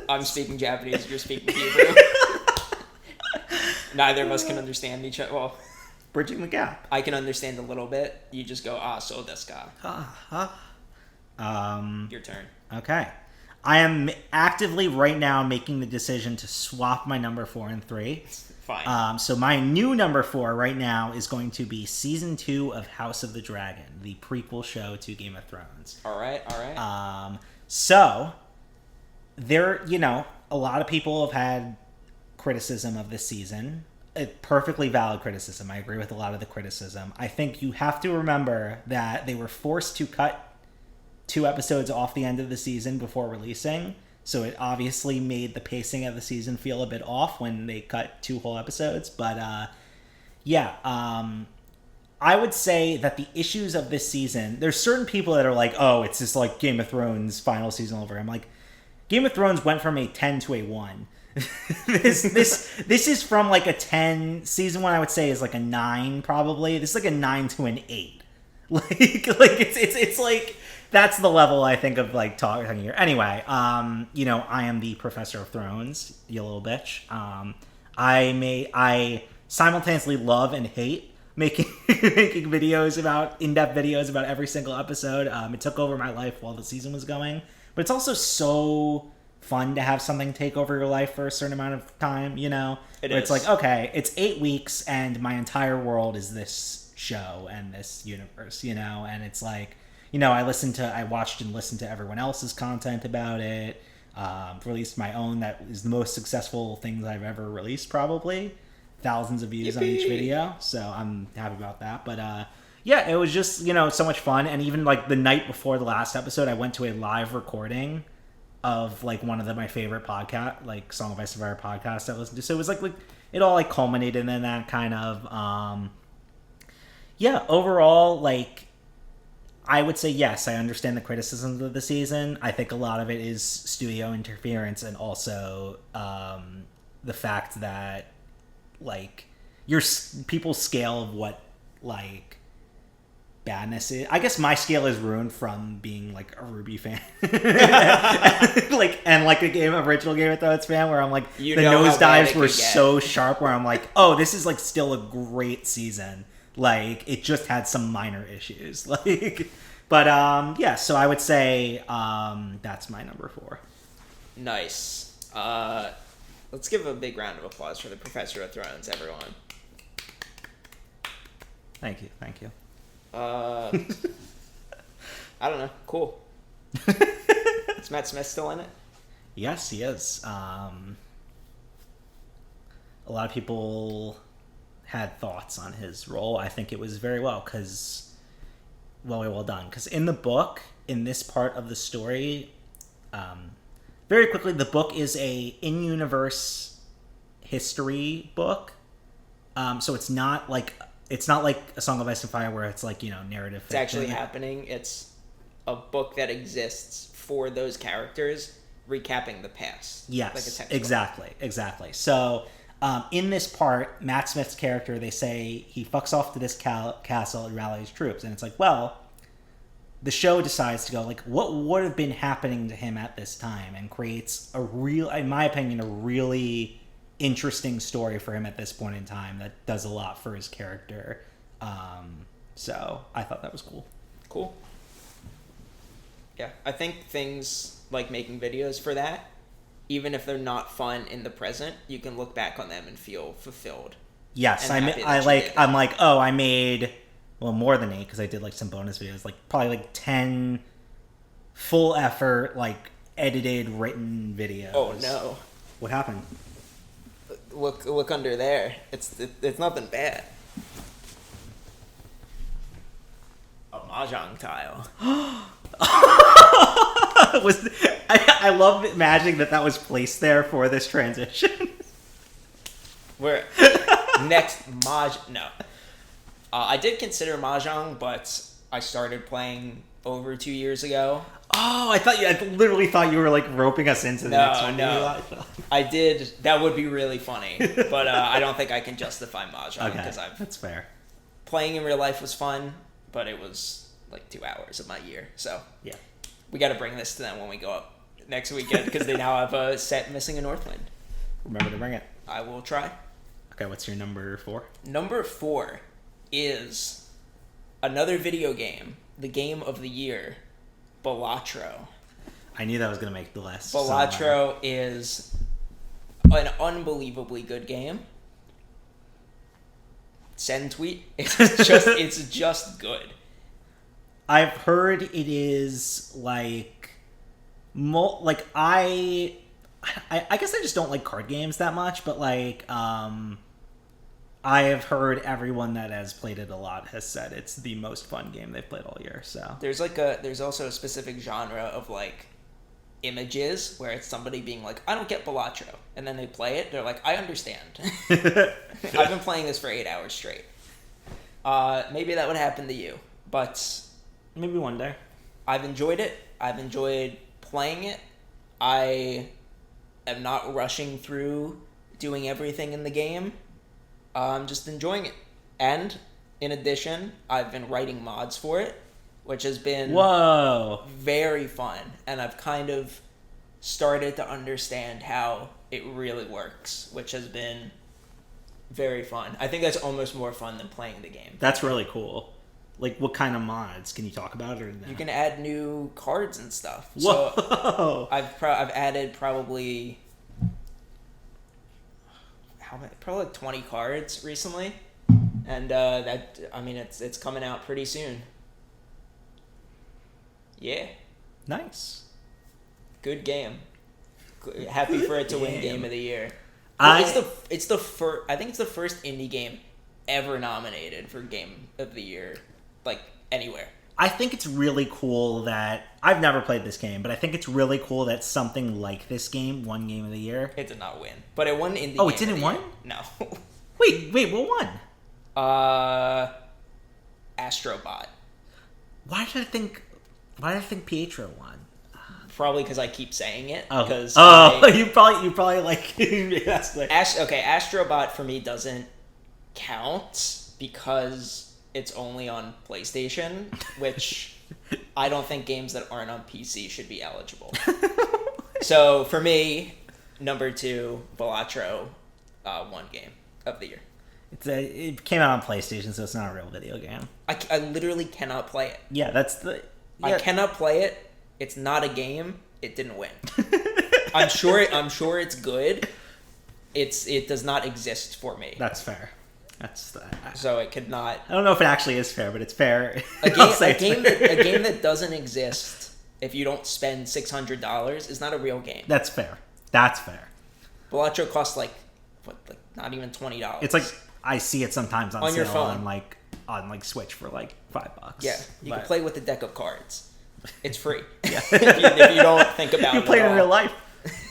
I'm speaking Japanese. You're speaking Hebrew. Neither of us can understand each other. Well, Bridging the gap. I can understand a little bit. You just go, so desu ka. Your turn. Okay. I am actively right now making the decision to swap my number 4 and 3. Fine. So my new number 4 right now is going to be season 2 of House of the Dragon, the prequel show to Game of Thrones. All right. So there, a lot of people have had criticism of this season. A perfectly valid criticism. I agree with a lot of the criticism. I think you have to remember that they were forced to cut 2 episodes off the end of the season before releasing, so it obviously made the pacing of the season feel a bit off when they cut 2 whole episodes. But I would say that the issues of this season, there's certain people that are like, oh, it's just like Game of Thrones final season over. I'm like, Game of Thrones went from a 10 to a 1. this is from like a 10. Season 1 I would say is like a 9 probably. This is like a 9 to an 8. Like it's like that's the level I think of like talking here. Anyway, I am the Professor of Thrones, you little bitch. I simultaneously love and hate making videos about in-depth videos about every single episode. It took over my life while the season was going, but it's also so fun to have something take over your life for a certain amount of time. It's like, okay, it's 8 weeks and my entire world is this show and this universe, and it's like, I watched and listened to everyone else's content about it. Released my own. That is the most successful things I've ever released, probably. Thousands of views on each video. So I'm happy about that. But it was just, so much fun. And even like the night before the last episode, I went to a live recording of like one of my favorite podcast, like Song of Ice and Fire podcast I listened to. So it was like it all like culminated in that kind of, overall, like, I would say yes, I understand the criticisms of the season. I think a lot of it is studio interference and also the fact that, like, people's scale of what like badness is. I guess my scale is ruined from being like a Ruby fan, like and like a original Game of Thrones fan, where I'm like You the know how bad nosedives it were could get. so sharp, where I'm like, oh, this is like still a great season. Like it just had some minor issues, like. But yeah, so I would say that's my number 4. Nice. Let's give a big round of applause for the Professor of Thrones, everyone. Thank you. I don't know. Cool. Is Matt Smith still in it? Yes, he is. A lot of people had thoughts on his role. I think it was very well done. Because in the book, in this part of the story, very quickly, the book is a in-universe history book. So it's not like A Song of Ice and Fire where it's like, narrative It's actually happening. It's a book that exists for those characters, recapping the past. Yes, like a textbook. exactly. So in this part, Matt Smith's character, they say he fucks off to this castle and rallies troops. And it's like, well, the show decides to go, like, what would have been happening to him at this time? And creates in my opinion, a really interesting story for him at this point in time that does a lot for his character. So I thought that was cool. Cool. Yeah, I think things like making videos for that, even if they're not fun in the present, you can look back on them and feel fulfilled. Yes, and happy that you did. I'm like, oh, I made more than 8 because I did like some bonus videos, like probably like 10 full effort, like edited, written videos. Oh no! What happened? Look under there. It's nothing bad. A mahjong tile. I love imagining that was placed there for this transition. We're next No. I did consider mahjong, but I started playing over 2 years ago. Oh, I literally thought you were like roping us into the next one. No. I did. That would be really funny, but I don't think I can justify mahjong because that's fair. Playing in real life was fun, but it was like 2 hours of my year. So yeah, we got to bring this to them when we go up next weekend because they now have a set missing in Northland. Remember to bring it. I will try. Okay, what's your number 4? Number 4 is another video game, the game of the year, Balatro. I knew that was going to make the list. Balatro is an unbelievably good game. Send tweet. It's just good. I've heard it is like I guess I just don't like card games that much, but like I have heard everyone that has played it a lot has said it's the most fun game they've played all year. So there's also a specific genre of like images where it's somebody being like, I don't get Balatro, and then they play it, they're like, I understand. I've been playing this for 8 hours straight. Maybe that would happen to you, but maybe one day. I've enjoyed it. I've enjoyed playing it. I am not rushing through doing everything in the game. I'm just enjoying it. And in addition, I've been writing mods for it, which has been very fun. And I've kind of started to understand how it really works, which has been very fun. I think that's almost more fun than playing the game. That's really cool. Like, what kind of mods? Can you talk about it or no? You can add new cards and stuff. Whoa! So I've added probably probably like 20 cards recently, and it's coming out pretty soon. Yeah. Nice. Good game. Happy for it to win Game of the Year. I think it's the first indie game ever nominated for Game of the Year, like anywhere. I think it's really cool that I've never played this game, but I think it's really cool that something like this game won Game of the Year. It did not win, but it won indie. Oh, it didn't win? No. Wait, what won? Astrobot. Why did I think Pietro won? Probably because I keep saying it. Oh, because you probably like. Astrobot for me doesn't count because it's only on PlayStation, which I don't think games that aren't on PC should be eligible. So for me, number 2, Balatro, one game of the year. It came out on PlayStation, so it's not a real video game. I literally cannot play it. Yeah, that's the... Yeah. I cannot play it. It's not a game. It didn't win. I'm sure it's good. It does not exist for me. That's fair. So it could not. I don't know if it actually is fair, but it's fair. A game that doesn't exist if you don't spend $600 is not a real game. That's fair. Balatro costs like not even $20. It's like I see it sometimes on sale your phone on Switch for like $5. Yeah, you can play with a deck of cards. It's free. Yeah. if you don't think about it. You play it in real life.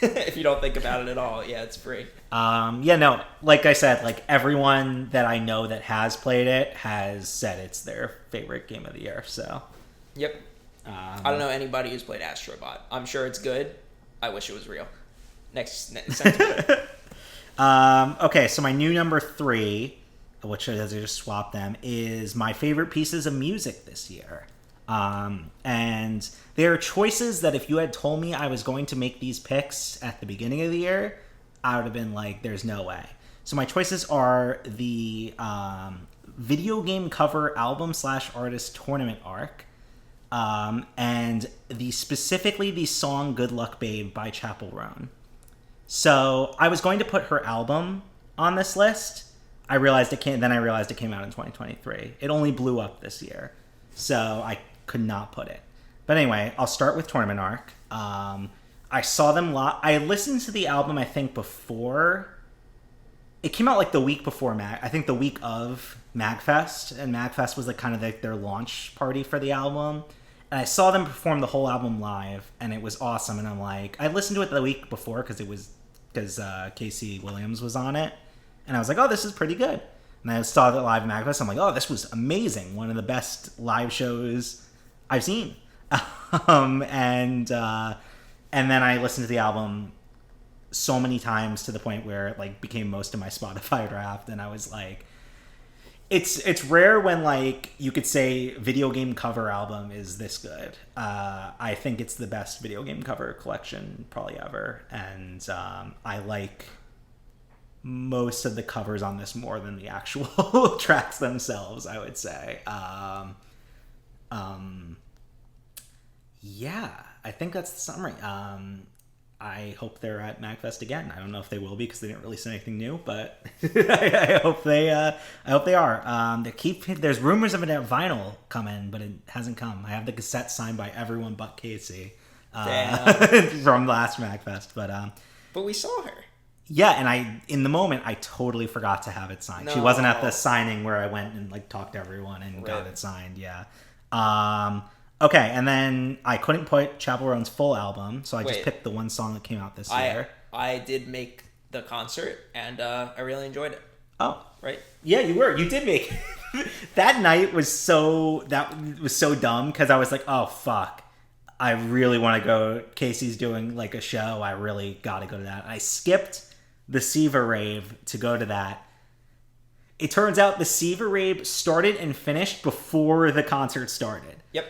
If you don't think about it at all, yeah, it's free. Yeah, no, like I said, like everyone that I know that has played it has said it's their favorite game of the year. So, yep. I don't know anybody who's played Astrobot. I'm sure it's good. I wish it was real. Next sentiment. Okay, so my new number 3, which I just swapped them, is my favorite pieces of music this year. And there are choices that if you had told me I was going to make these picks at the beginning of the year, I would have been like, there's no way. So my choices are the video game cover album / artist tournament arc, and specifically the song Good Luck Babe by Chapel Roan. So I was going to put her album on this list. I realized it came out in 2023. It only blew up this year. So I could not put it. But anyway, I'll start with Tournament Arc. I saw them I listened to the album, I think, before. It came out like the week before I think the week of MagFest. And MagFest was like kind of like their launch party for the album. And I saw them perform the whole album live, and it was awesome. And I'm like, I listened to it the week before because Casey Williams was on it. And I was like, oh, this is pretty good. And I saw the live MagFest. I'm like, oh, this was amazing. One of the best live shows I've seen. And then I listened to the album so many times to the point where it like became most of my Spotify Wrapped. And I was like, it's rare when like you could say video game cover album is this good. I think it's the best video game cover collection probably ever. And I like most of the covers on this more than the actual tracks themselves, I would say. Yeah, I think that's the summary. I hope they're at MagFest again. I don't know if they will be because they didn't release anything new, but I hope they are. There's rumors of it at vinyl coming, but it hasn't come. I have the cassette signed by everyone but Casey from last MagFest, but we saw her. Yeah, and in the moment, I totally forgot to have it signed. No. She wasn't at the signing where I went and like talked to everyone and got it signed. Yeah. Okay, and then I couldn't put Chapel Roan's full album, so I just picked the one song that came out this year. I did make the concert, and I really enjoyed it. Oh, right? Yeah, you did make it. That night was so dumb because I was like, oh fuck, I really want to go. Casey's doing like a show. I really got to go to that. I skipped the Siva rave to go to that. It turns out the Siva rave started and finished before the concert started. Yep.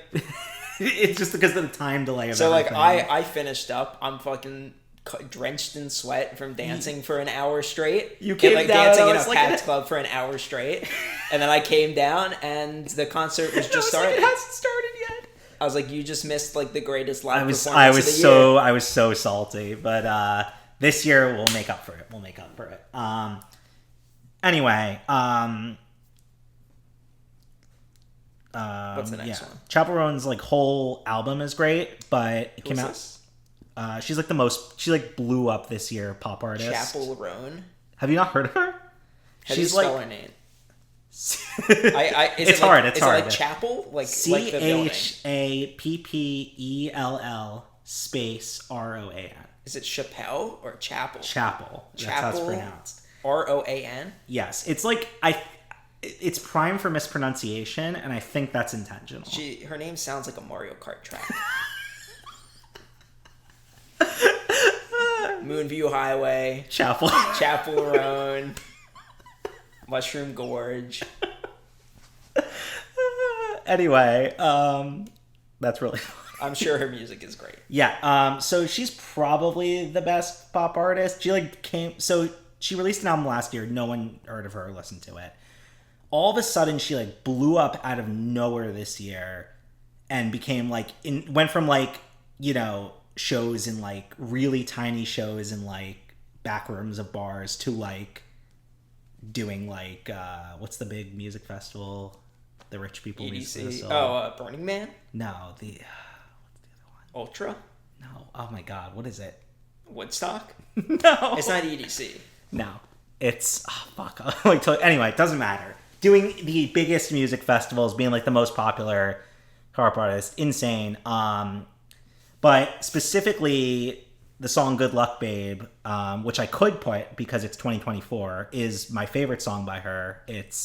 It's just because of the time delay of so everything. Like I finished up. I'm fucking drenched in sweat from dancing for an hour straight. You came down dancing in a packed club for an hour straight, and then I came down and the concert was just starting. Like, it hasn't started yet. I was like, you just missed like the greatest live performance of the year. I was so salty, but this year we'll make up for it. Anyway, what's the next one? Chapel Roan's like whole album is great, but it came out. She's like she like blew up this year, pop artist. Chapel Roan. Have you not heard of her? How do you spell her name? It's hard. It's hard. Like chapel, like CHAPPELL space ROAN. Is it Chappelle or Chapel? Chapel. That's how it's pronounced. ROAN. Yes, it's like it's prime for mispronunciation, and I think that's intentional. Her name sounds like a Mario Kart track. Moonview Highway. Chapel Roan. Mushroom Gorge. Anyway, that's really I'm sure her music is great. yeah. So she's probably the best pop artist. She released an album last year. No one heard of her or listened to it. All of a sudden, she like blew up out of nowhere this year, and became like went from like shows in like really tiny shows in like back rooms of bars to like doing like what's the big music festival the rich people music EDC. festival? Burning Man? No, what's the Ultra? no, oh my god, what is it? Woodstock? No, It's not EDC. no, it's fuck. Like anyway, it doesn't matter. Doing the biggest music festivals, being like the most popular harp artist, insane. But specifically, the song "Good Luck, Babe," which I could put because it's 2024, is my favorite song by her. It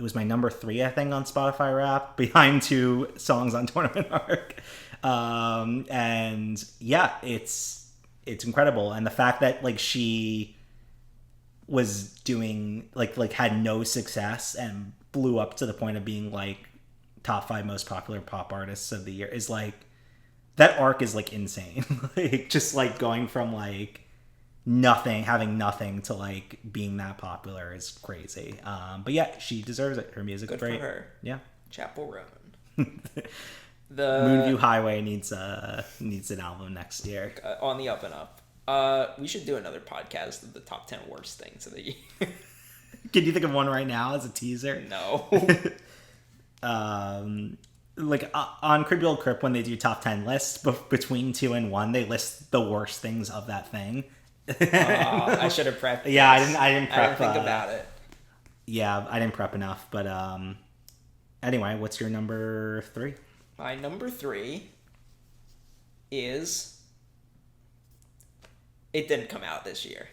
was my number 3, I think, on Spotify Rap, behind 2 songs on Tournament Arc. And yeah, it's incredible, and the fact that like she was doing like had no success and blew up to the point of being like top 5 most popular pop artists of the year is like, that arc is like insane. Like just like going from like having nothing to like being that popular is crazy. But yeah, she deserves it. Her music's Good great. for her. Yeah. Chapel Roan. Moonview Highway needs an album next year. On the up and up. We should do another podcast of the top 10 worst things of the year. Can you think of one right now as a teaser? No. Like on Crib Old Crip, when they do top 10 lists between 2 and 1, they list the worst things of that thing. I should have prepped. Yeah, this. I didn't prep. I didn't think about it. Yeah, I didn't prep enough. But anyway, what's your number 3? My number 3 is. It didn't come out this year.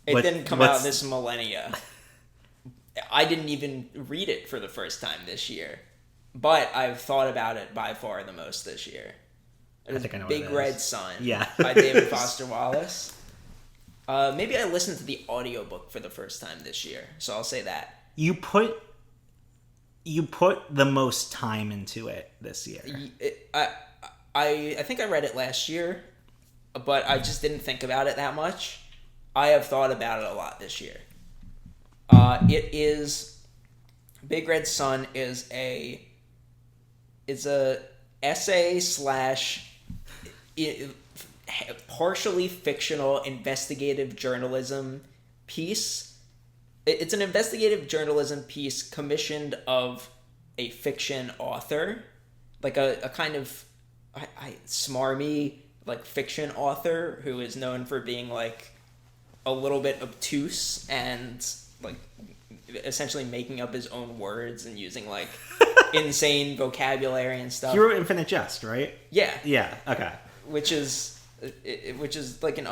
It didn't come out this millennia. I didn't even read it for the first time this year. But I've thought about it by far the most this year. It is Big Red Sun by David Foster Wallace. Maybe I listened to the audiobook for the first time this year, so I'll say that. You put the most time into it this year. I think I read it last year, but I just didn't think about it that much. I have thought about it a lot this year. It is Big Red Sun is a essay / partially fictional investigative journalism piece. It's an investigative journalism piece commissioned of a fiction author, like a kind of smarmy like fiction author who is known for being like a little bit obtuse and like essentially making up his own words and using like insane vocabulary and stuff. You wrote Infinite Jest, right? Yeah. Yeah. Okay. Which is like an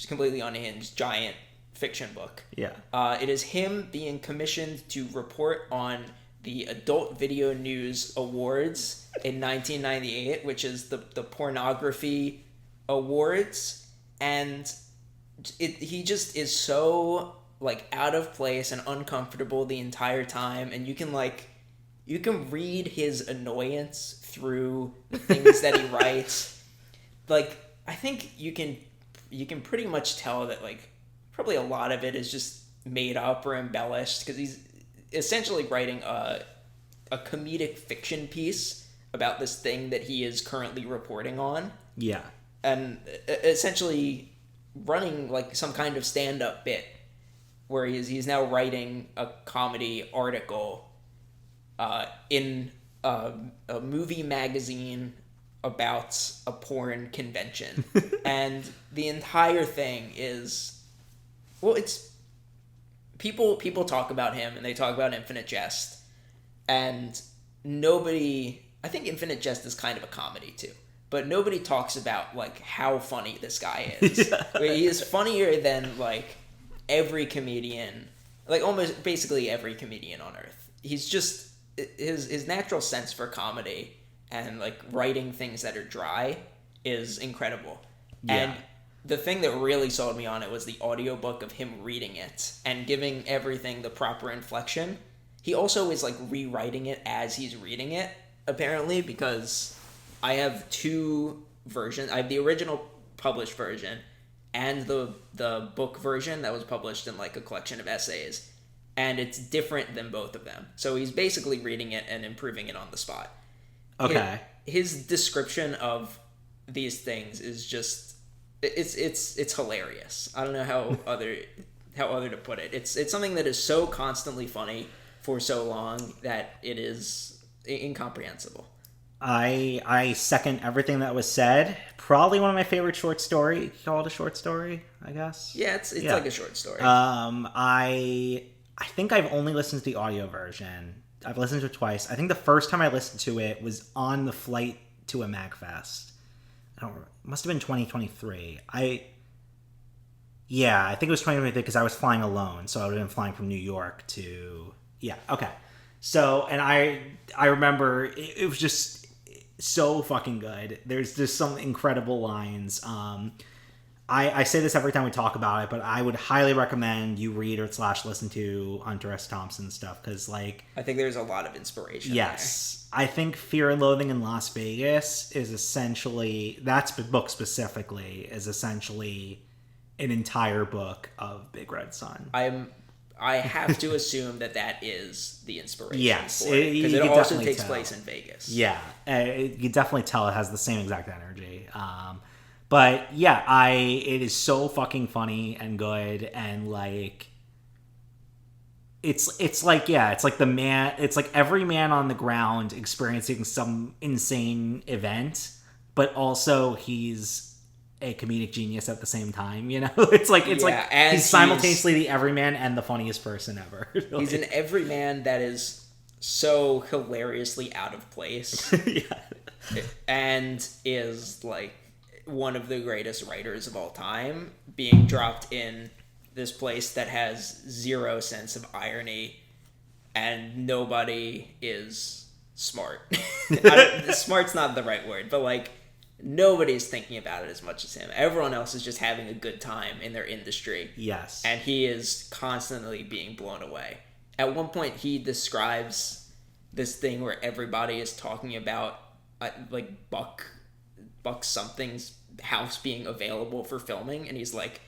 completely unhinged giant fiction book. Yeah. It is him being commissioned to report on the Adult Video News Awards in 1998, which is the pornography awards, and he just is so like out of place and uncomfortable the entire time, and you can read his annoyance through the things that he writes. Like, I think you can pretty much tell that like probably a lot of it is just made up or embellished, because he's essentially writing a comedic fiction piece about this thing that he is currently reporting on. Yeah. And essentially running like some kind of stand-up bit where he's now writing a comedy article in a movie magazine about a porn convention. And the entire thing is, well, it's people talk about him and they talk about Infinite Jest, and nobody, I think Infinite Jest is kind of a comedy too, but nobody talks about like how funny this guy is. Yeah. He is funnier than like every comedian, like almost basically every comedian on earth. He's just, his natural sense for comedy and like writing things that are dry is incredible. Yeah. And the thing that really sold me on it was the audiobook of him reading it and giving everything the proper inflection. He also is like rewriting it as he's reading it, apparently, because I have two versions. I have the original published version and the book version that was published in like a collection of essays, and it's different than both of them. So he's basically reading it and improving it on the spot. Okay. His description of these things is just it's hilarious. I don't know how other to put it. It's something that is so constantly funny for so long that it is incomprehensible. I second everything that was said. Probably one of my favorite short story. Call it a short story, I guess. Yeah, it's like a short story. I think I've only listened to the audio version. I've listened to it twice. I think the first time I listened to it was on the flight to a MagFest. It must have been 2023. I think it was 2023 because I was flying alone, so I would have been flying from New York to okay. So, and I remember it was just so fucking good. There's just some incredible lines. I say this every time we talk about it, but I would highly recommend you read or / listen to Hunter S. Thompson stuff because, like, I think there's a lot of inspiration. Yes, there. I think Fear and Loathing in Las Vegas is essentially book specifically is essentially an entire book of Big Red Sun. I have to assume that is the inspiration. Yes, because it also takes place in Vegas. Yeah, you can definitely tell it has the same exact energy. But yeah, it is so fucking funny and good, and like it's like every man on the ground experiencing some insane event, but also he's a comedic genius at the same time, you know? It's like he's simultaneously the everyman and the funniest person ever. He's an everyman that is so hilariously out of place. Yeah. And is like one of the greatest writers of all time, being dropped in this place that has zero sense of irony and nobody is smart. Smart's not the right word, but like nobody's thinking about it as much as him. Everyone else is just having a good time in their industry. Yes. And he is constantly being blown away. At one point, he describes this thing where everybody is talking about like Buck something's house being available for filming, and he's like,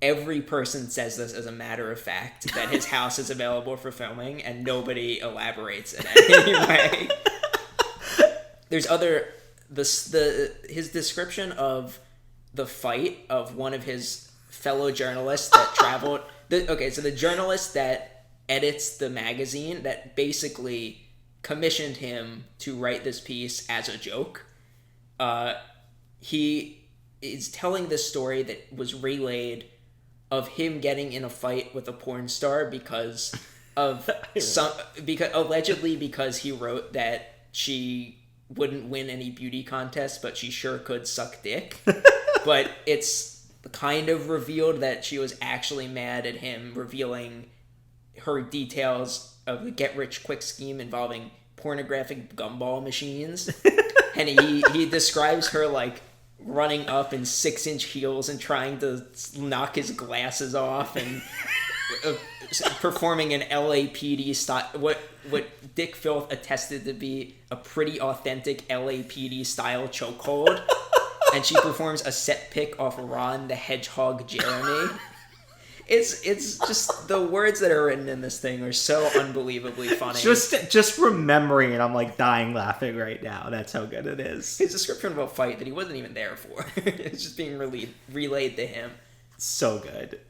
every person says this as a matter of fact that his house is available for filming, and nobody elaborates in any way. There's his description of the fight of one of his fellow journalists that traveled. So the journalist that edits the magazine that basically commissioned him to write this piece as a joke. He is telling this story that was relayed of him getting in a fight with a porn star because allegedly because he wrote that she wouldn't win any beauty contest, but she sure could suck dick. But it's kind of revealed that she was actually mad at him revealing her details of the get-rich-quick scheme involving pornographic gumball machines. And he describes her like running up in 6-inch heels and trying to knock his glasses off and performing an LAPD style, what Dick Filth attested to be a pretty authentic LAPD style chokehold. And she performs a set pick off Ron the Hedgehog Jeremy. It's just the words that are written in this thing are so unbelievably funny. Just remembering it, I'm like dying laughing right now. That's how good it is. His description of a fight that he wasn't even there for. It's just being relayed to him. So good.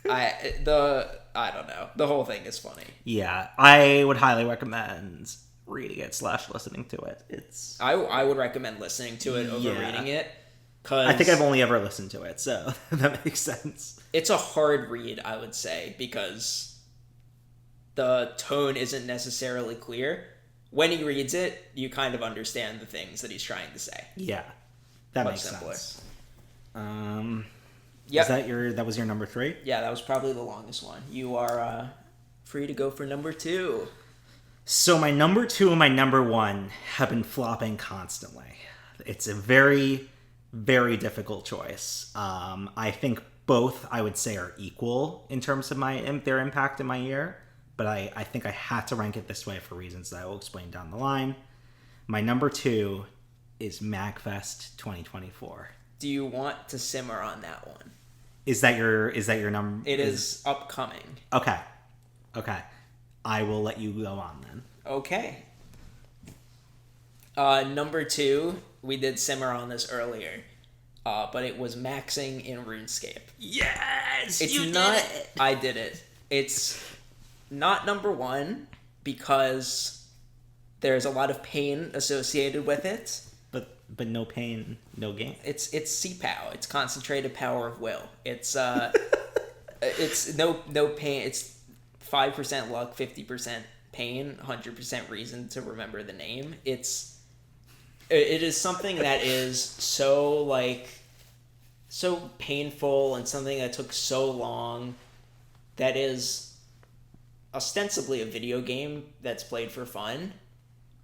I don't know. The whole thing is funny. Yeah, I would highly recommend reading it / listening to it. I would recommend listening to it over reading it. I think I've only ever listened to it, so that makes sense. It's a hard read, I would say, because the tone isn't necessarily clear. When he reads it, you kind of understand the things that he's trying to say. Yeah, that Much makes simpler. sense. Yep. That was your number 3? Yeah, that was probably the longest one. You are free to go for number 2. So my number 2 and my number 1 have been flopping constantly. It's a very Very difficult choice. I think both, I would say, are equal in terms of their impact in my year, but I think I had to rank it this way for reasons that I will explain down the line. My number 2 is MagFest 2024. Do you want to simmer on that one? Is that your number? It is upcoming. Okay. I will let you go on then. Okay. Number 2, we did simmer on this earlier, but it was maxing in RuneScape. Yes, It's you not. did it. I did it. It's not number 1 because there's a lot of pain associated with it. But no pain, no gain. It's CPOW. It's concentrated power of will. It's it's no pain. It's 5% luck, 50% pain, 100% reason to remember the name. It is something that is so painful and something that took so long. That is ostensibly a video game that's played for fun.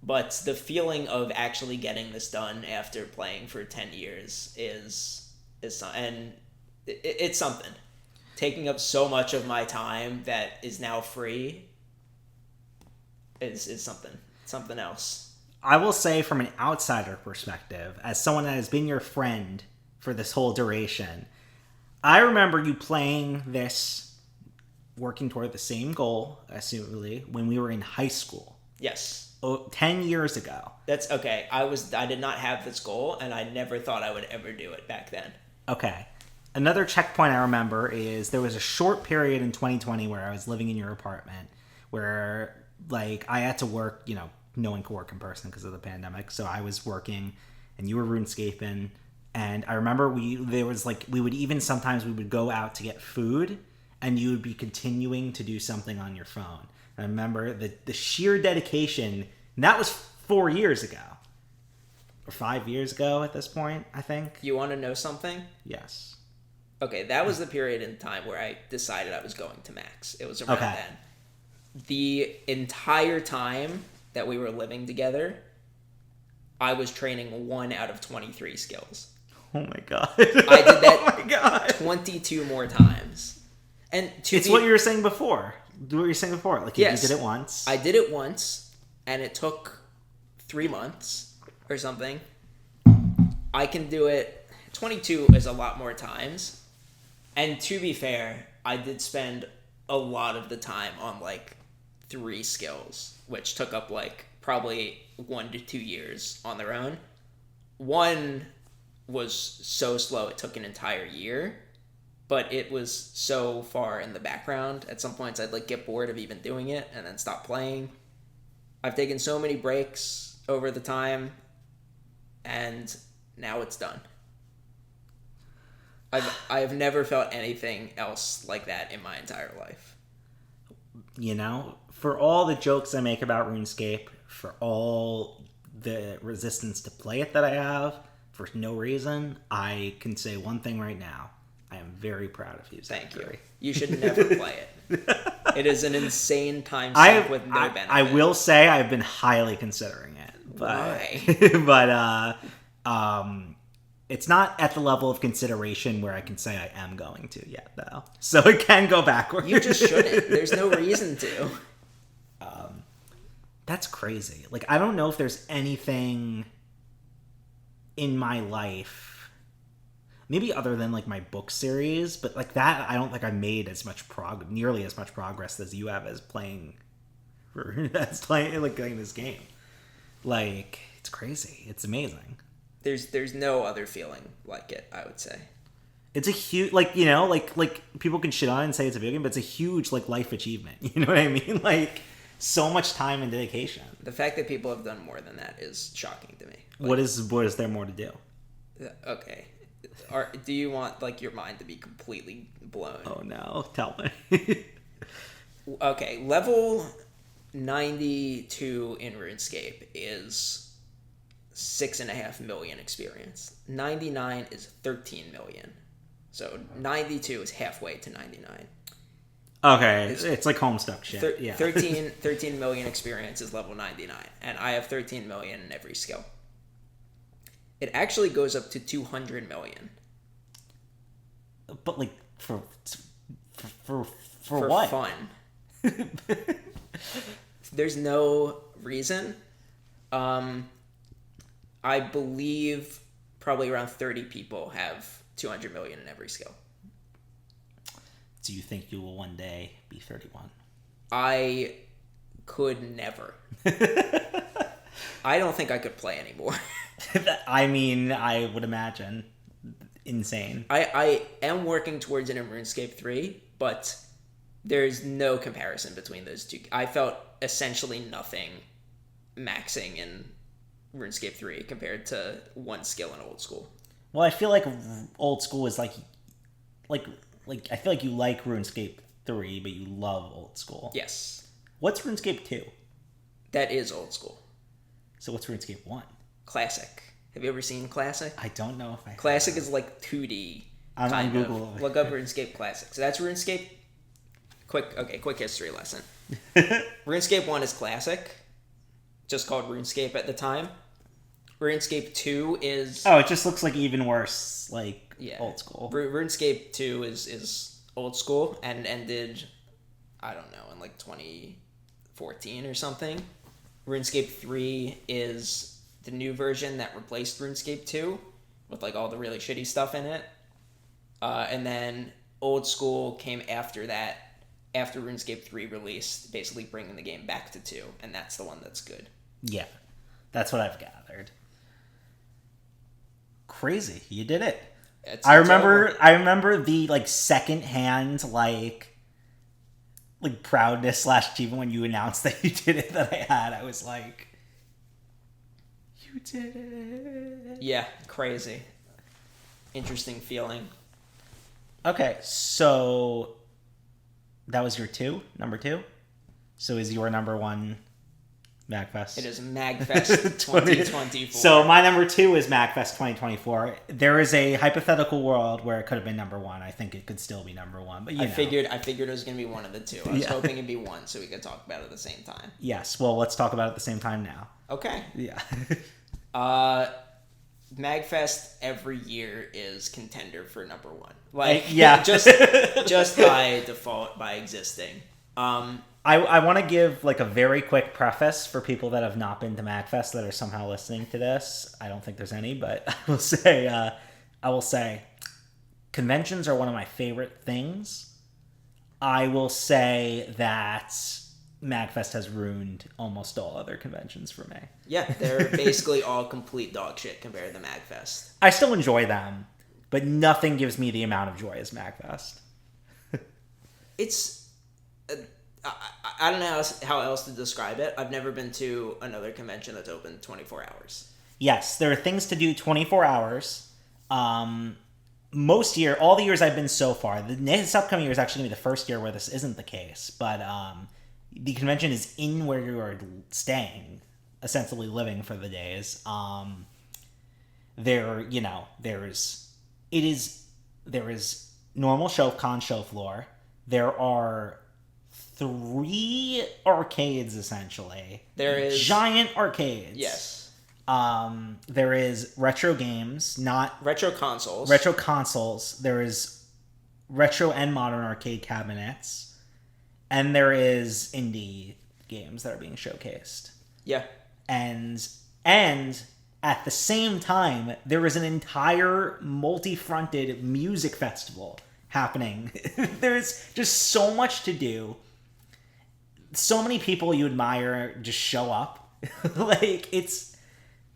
But the feeling of actually getting this done after playing for 10 years is and it's something. Taking up so much of my time that is now free is something else. I will say, from an outsider perspective, as someone that has been your friend for this whole duration, I remember you playing this, working toward the same goal, assumably, when we were in high school. Yes. 10 years ago. That's okay. I did not have this goal, and I never thought I would ever do it back then. Okay. Another checkpoint I remember is there was a short period in 2020 where I was living in your apartment where, I had to work, no one could work in person because of the pandemic. So I was working and you were RuneScaping. And I remember we would go out to get food and you would be continuing to do something on your phone. I remember the sheer dedication, and that was 4 years ago. Or 5 years ago at this point, I think. You want to know something? Yes. Okay, that was the period in time where I decided I was going to max. It was around then. The entire time that we were living together, I was training 1 out of 23 skills. Oh my god. I did that oh my god. 22 more times. And what you were saying before. What you were saying before. Yes, you did it once. I did it once, and it took 3 months or something. I can do it. 22 is a lot more times. And to be fair, I did spend a lot of the time on 3 skills, which took up probably 1 to 2 years on their own. One was so slow it took an entire year. But it was so far in the background. At some points, I'd get bored of even doing it and then stop playing. I've taken so many breaks over the time, and now it's done. I have never felt anything else like that in my entire life. For all the jokes I make about RuneScape, for all the resistance to play it that I have, for no reason, I can say one thing right now. I am very proud of you, Zach. Thank you. You should never play it. It is an insane time sink with no benefit. I will say I've been highly considering it. Why? But it's not at the level of consideration where I can say I am going to yet, though. So it can go backwards. You just shouldn't. There's no reason to. That's crazy. I don't know if there's anything in my life, maybe other than my book series, but that I don't think I made as much nearly as much progress as you have as playing this game. It's crazy. It's amazing. There's no other feeling like it, I would say. It's a huge people can shit on it and say it's a video game, but it's a huge life achievement. You know what I mean? So much time and dedication. The fact that people have done more than that is shocking to me. What is there more to do? Okay. Do you want your mind to be completely blown? Oh no, tell me. Okay, level 92 in RuneScape is 6.5 million experience. 99 is 13 million. So 92 is halfway to 99. Okay, it's like Homestuck shit. 13 million experience is level 99, and I have 13 million in every skill. It actually goes up to 200 million. But like for For what? fun. There's no reason. I believe probably around 30 people have 200 million in every skill. Do you think you will one day be 31? I could never. I don't think I could play anymore. I mean, I would imagine. Insane. I am working towards it in RuneScape 3, but there's no comparison between those two. I felt essentially nothing maxing in RuneScape 3 compared to one skill in old school. Well, I feel like old school is like I feel like you like RuneScape 3, but you love old school. Yes. What's RuneScape 2? That is old school. So what's RuneScape 1? Classic. Have you ever seen Classic? I don't know if I Classic have. is like 2D. I'm on kind Google. of. Look up RuneScape Classic. So that's RuneScape. Quick history lesson. RuneScape 1 is Classic. Just called RuneScape at the time. RuneScape 2 is... Oh, it just looks like even worse, like old school. RuneScape 2 is old school and ended, I don't know, in like 2014 or something. RuneScape 3 is the new version that replaced RuneScape 2 with like all the really shitty stuff in it. And then old school came after that, after RuneScape 3 released, basically bringing the game back to 2, and that's the one that's good. Yeah, that's what I've gathered. Crazy, you did it. I remember the like secondhand like proudness / achievement when you announced that you did it that I had. I was like, you did it. Yeah, crazy. Interesting feeling. Okay, so that was your number 2. So is your number 1 MagFest? It is MagFest 2024. So my number 2 is MagFest 2024. There is a hypothetical world where it could have been number 1. I think it could still be number 1, but I figured it was going to be one of the two. I was hoping it'd be one so we could talk about it at the same time. Yes, well, let's talk about it at the same time now. Okay. Yeah. MagFest every year is contender for number 1. Like, yeah. just by default, by existing. I want to give like a very quick preface for people that have not been to MagFest that are somehow listening to this. I don't think there's any, but I will say conventions are one of my favorite things. I will say that MagFest has ruined almost all other conventions for me. Yeah, they're basically all complete dog shit compared to MagFest. I still enjoy them, but nothing gives me the amount of joy as MagFest. It's... I don't know how else to describe it. I've never been to another convention that's open 24 hours. Yes, there are things to do 24 hours. All the years I've been so far, this upcoming year is actually going to be the first year where this isn't the case, but the convention is in where you are staying, essentially living for the days. There is normal show floor. There are 3 arcades, essentially. There is... giant arcades. Yes. There is retro games, not... Retro consoles. Retro consoles. There is retro and modern arcade cabinets. And there is indie games that are being showcased. Yeah. And at the same time, there is an entire multi-fronted music festival happening. There's just so much to do. So many people you admire just show up. Like, it's...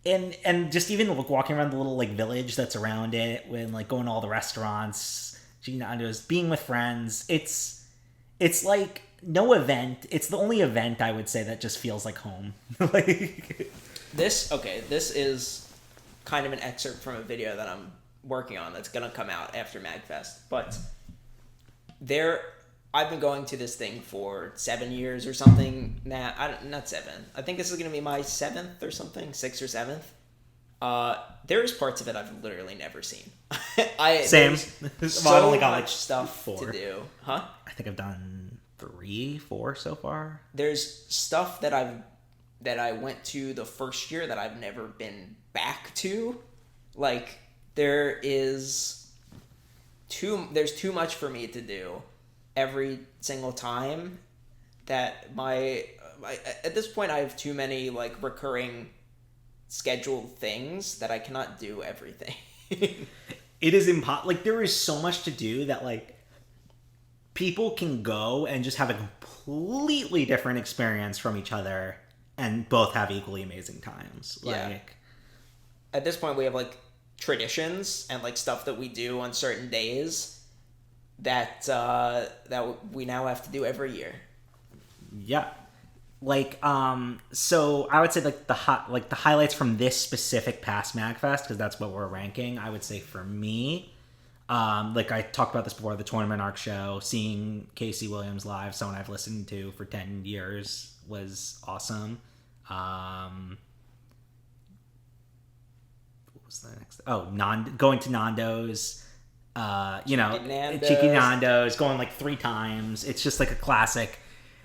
And just even walking around the little, like, village that's around it, when, like, going to all the restaurants, just being with friends. It's like no event. It's the only event, I would say, that just feels like home. This is kind of an excerpt from a video that I'm working on that's going to come out after MagFest. But I've been going to this thing for 7 years or something. Not 7. I think this is going to be my 7th or something, 6th or 7th. There's parts of it I've literally never seen. Same. So I've only got much stuff 4 to do. Huh? I think I've done 3, 4 so far. There's stuff that I went to the first year that I've never been back to. Like, there is there's too much for me to do every single time that at this point I have too many like recurring scheduled things that I cannot do everything. It is like there is so much to do that like people can go and just have a completely different experience from each other and both have equally amazing times. Yeah. Like At this point we have like traditions and like stuff that we do on certain days that we now have to do every year. yeah. Like so I would say like the highlights from this specific past MagFest, because that's what we're ranking. I would say for me, like I talked about this before, the tournament arc show, seeing Casey Williams live, someone I've listened to for 10 years, was awesome. What was the next? Oh, going to Nando's. Cheeky Nando's, going like 3 times. It's just like a classic.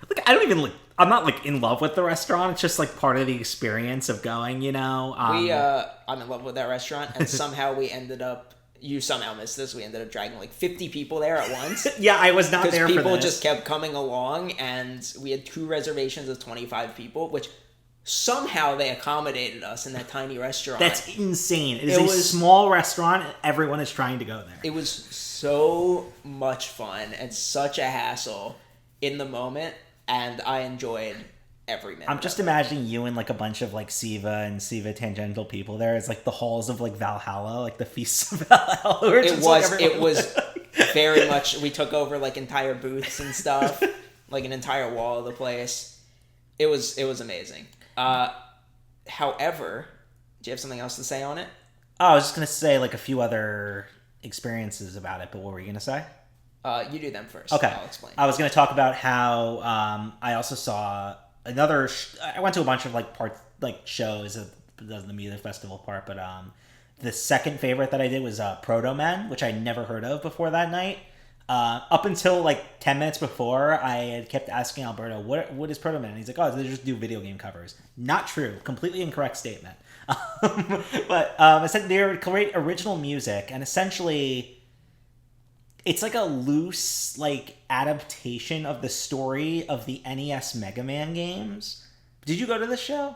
Like I don't even like. I'm not like in love with the restaurant. It's just like part of the experience of going. I'm in love with that restaurant, and somehow we ended up. You somehow missed this. We ended up dragging like 50 people there at once. Yeah, I was not there for this. Because people just kept coming along, and we had 2 reservations of 25 people, which somehow they accommodated us in that tiny restaurant. That's insane. It was a small restaurant, and everyone is trying to go there. It was so much fun and such a hassle in the moment, and I enjoyed every minute. I'm just imagining you and like a bunch of like Siva and Siva tangential people there. It's like the halls of like Valhalla, like the feasts of Valhalla. It was very much. We took over like entire booths and stuff, like an entire wall of the place. It was amazing. However, do you have something else to say on it? Oh, I was just gonna say like a few other experiences about it, but what were you gonna say? You do them first. Okay, I'll explain. I was gonna talk about how I also saw another. I went to a bunch of like shows of the music festival part, but the second favorite that I did was Proto Men, which I never heard of before that night. Up until like 10 minutes before, I had kept asking Alberto, what is Proto Men? And he's like, oh, they just do video game covers. Not true. Completely incorrect statement. But they create original music, and essentially it's like a loose like adaptation of the story of the NES Mega Man games. Did you go to this show?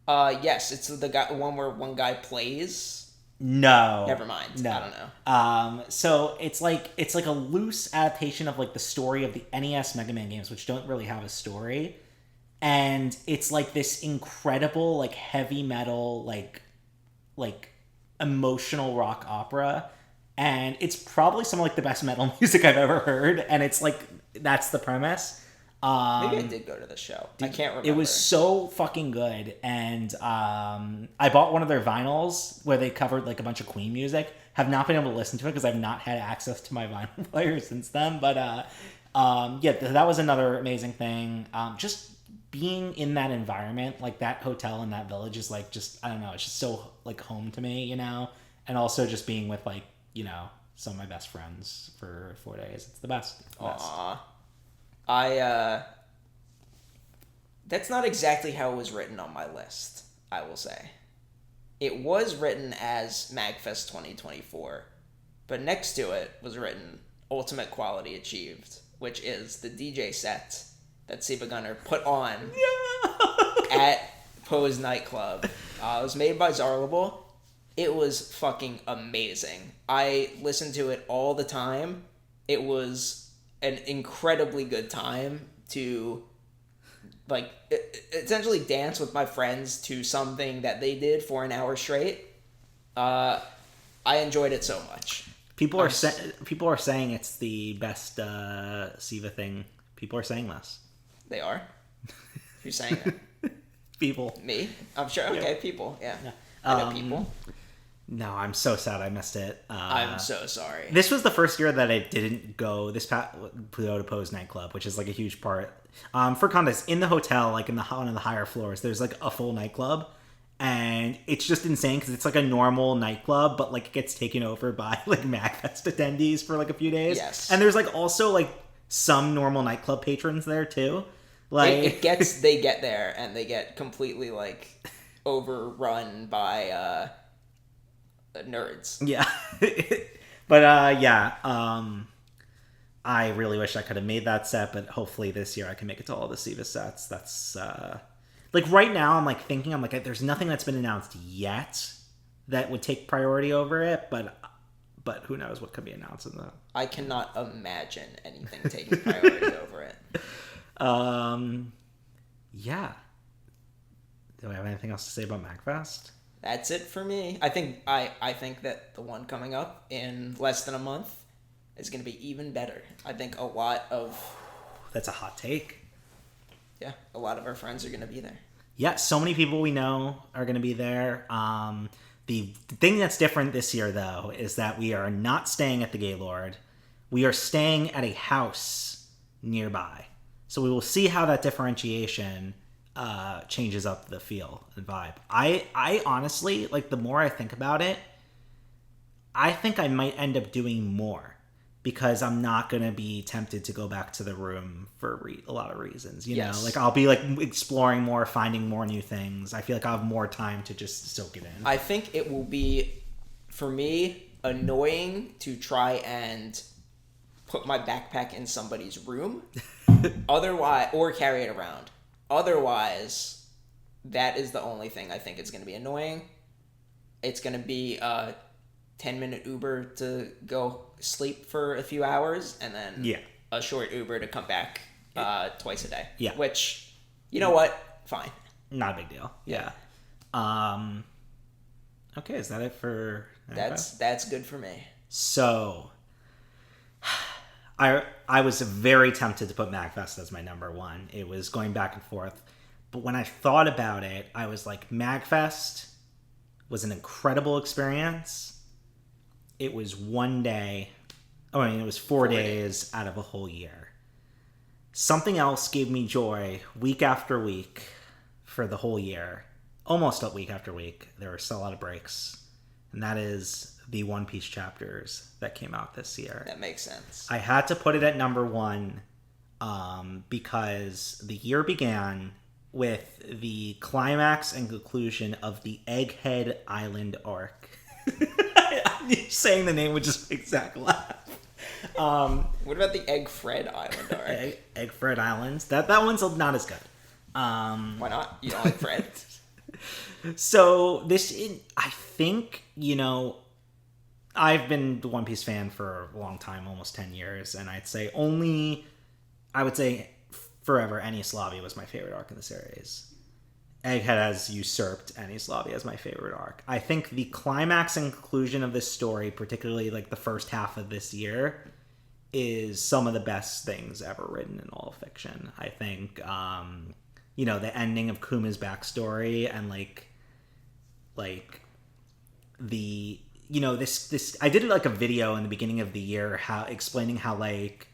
Yes, it's the one where one guy plays. No. Never mind. No. I don't know. So it's like a loose adaptation of like the story of the NES Mega Man games, which don't really have a story. And it's like this incredible like heavy metal like emotional rock opera. And it's probably some of like the best metal music I've ever heard. And it's like that's the premise. Maybe I did go to the show. I can't remember. It was so fucking good, and I bought one of their vinyls where they covered like a bunch of Queen music. Have not been able to listen to it because I've not had access to my vinyl player since then. But that was another amazing thing. Just being in that environment, like that hotel and that village, is like just I don't know. It's just so like home to me, and also just being with like some of my best friends for 4 days. It's the best. Aww. That's not exactly how it was written on my list, I will say. It was written as MagFest 2024, but next to it was written Ultimate Quality Achieved, which is the DJ set that Siva Gunner put on at Poe's nightclub. It was made by Zarlable. It was fucking amazing. I listened to it all the time. It was an incredibly good time to like essentially dance with my friends to something that they did for an hour straight. I enjoyed it so much. People are saying it's the best Siva thing. People are saying this. They are? Who's saying that? People. Me? I'm sure. Okay, people. Yeah. I know people. No, I'm so sad I missed it. I'm so sorry. This was the first year that I didn't go to Poe's nightclub, which is like a huge part. For context, in the hotel, like in one of the higher floors, there's like a full nightclub, and it's just insane because it's like a normal nightclub, but like it gets taken over by like MagFest attendees for like a few days. Yes, and there's like also like some normal nightclub patrons there too. Like they get there and they get completely like overrun by nerds. Yeah. But yeah, I really wish I could have made that set, but hopefully this year I can make it to all the Siva sets. That's like right now I'm like thinking, I'm like, there's nothing that's been announced yet that would take priority over it, but who knows what could be announced in that. I cannot imagine anything taking priority over it. Yeah. Do I have anything else to say about MagFest? That's it for me. I think that the one coming up in less than a month is going to be even better. I think a lot of That's a hot take. a lot of our friends are going to be there. Yeah, so many people we know are going to be there. The thing that's different this year, though, is that we are not staying at the Gaylord. We are staying at a house nearby. So we will see how that differentiation changes up the feel and vibe. I honestly, like, the more I think about it, I think I might end up doing more because I'm not going to be tempted to go back to the room for a lot of reasons. You know, like I'll be like exploring more, finding more new things. I feel like I'll have more time to just soak it in. I think it will be, for me, annoying to try and put my backpack in somebody's room. Otherwise, or carry it around. Otherwise, that is the only thing I think is going to be annoying. It's going to be a 10-minute Uber to go sleep for a few hours, and then a short Uber to come back twice a day. Yeah. Which, you know what? Fine. Not a big deal. Yeah. Okay, is that it for... That's good for me. So... I was very tempted to put MagFest as my number one. It was going back and forth. But when I thought about it, I was like, MagFest was an incredible experience. It was one day. It was 4 days out of a whole year. Something else gave me joy week after week for the whole year. Almost week after week. There were still a lot of breaks. And that is the One Piece chapters that came out this year. That makes sense. I had to put it at number one because the year began with the climax and conclusion of the Egghead Island arc. Saying the name would just make Zach laugh. What about the Egg Fred Island arc? Egg Fred Islands. That one's not as good. Why not? You don't like Fred? So I think, I've been the One Piece fan for a long time, almost 10 years, and I would say forever, Enies Lobby was my favorite arc in the series. Egghead has usurped Enies Lobby as my favorite arc. I think the climax and conclusion of this story, particularly like the first half of this year, is some of the best things ever written in all of fiction. I think, the ending of Kuma's backstory and like the this I did like a video in the beginning of the year explaining how like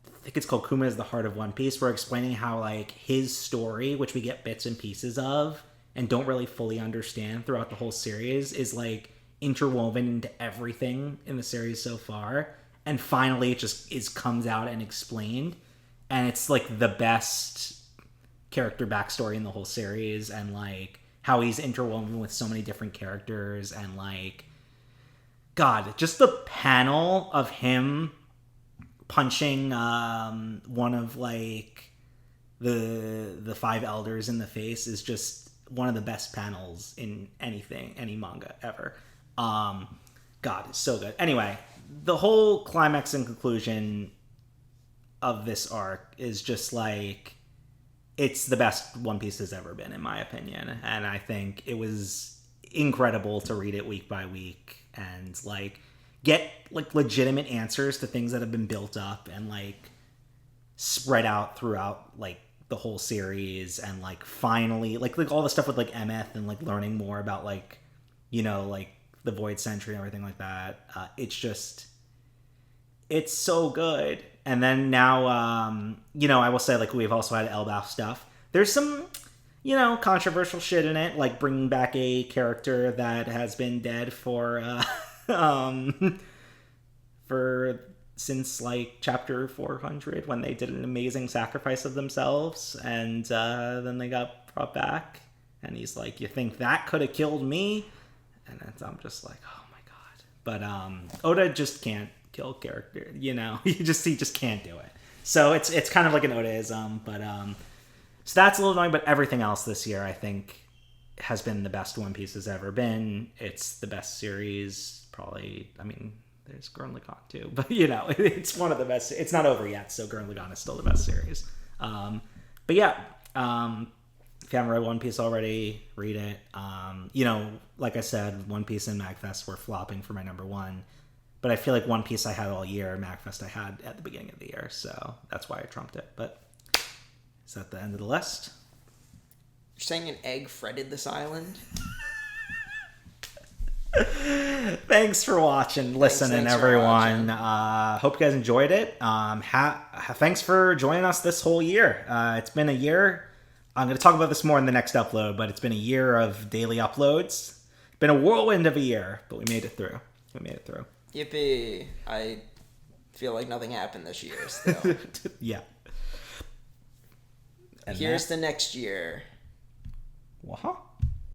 I think it's called Kuma is the Heart of One Piece. We're explaining how like his story, which we get bits and pieces of and don't really fully understand throughout the whole series, is like interwoven into everything in the series so far, and finally it just comes out and explained, and it's like the best character backstory in the whole series, and like how he's interwoven with so many different characters, and like God, just the panel of him punching one of like the five elders in the face is just one of the best panels in any manga ever. God, it's so good. Anyway, the whole climax and conclusion of this arc is just like, it's the best One Piece has ever been, in my opinion. And I think it was incredible to read it week by week and like get like legitimate answers to things that have been built up and like spread out throughout like the whole series, and like finally like all the stuff with like Emeth and like learning more about like like the Void Century and everything like that. It's so good. And then now I will say like we've also had Elbaf stuff. There's some controversial shit in it, like bringing back a character that has been dead for since like chapter 400, when they did an amazing sacrifice of themselves, and then they got brought back, and he's like, you think that could have killed me? and I'm just like, oh my god. But Oda just can't kill character. He just can't do it. So it's kind of like an Odaism, but so that's a little annoying. But everything else this year, I think, has been the best One Piece has ever been. It's the best series, probably. I mean, there's Gurren Lagann too, but it's one of the best. It's not over yet, so Gurren Lagann is still the best series. But yeah, if you haven't read One Piece already, read it. Like I said, One Piece and Magfest were flopping for my number one, but I feel like One Piece I had all year, Magfest I had at the beginning of the year, so that's why I trumped it. But is that the end of the list? You're saying an egg fretted this island? Thanks for watching, listening, thanks everyone. Hope you guys enjoyed it. Thanks for joining us this whole year. It's been a year. I'm going to talk about this more in the next upload, but it's been a year of daily uploads. It's been a whirlwind of a year, but we made it through. Yippee. I feel like nothing happened this year still. Yeah. And Here's the next year. What?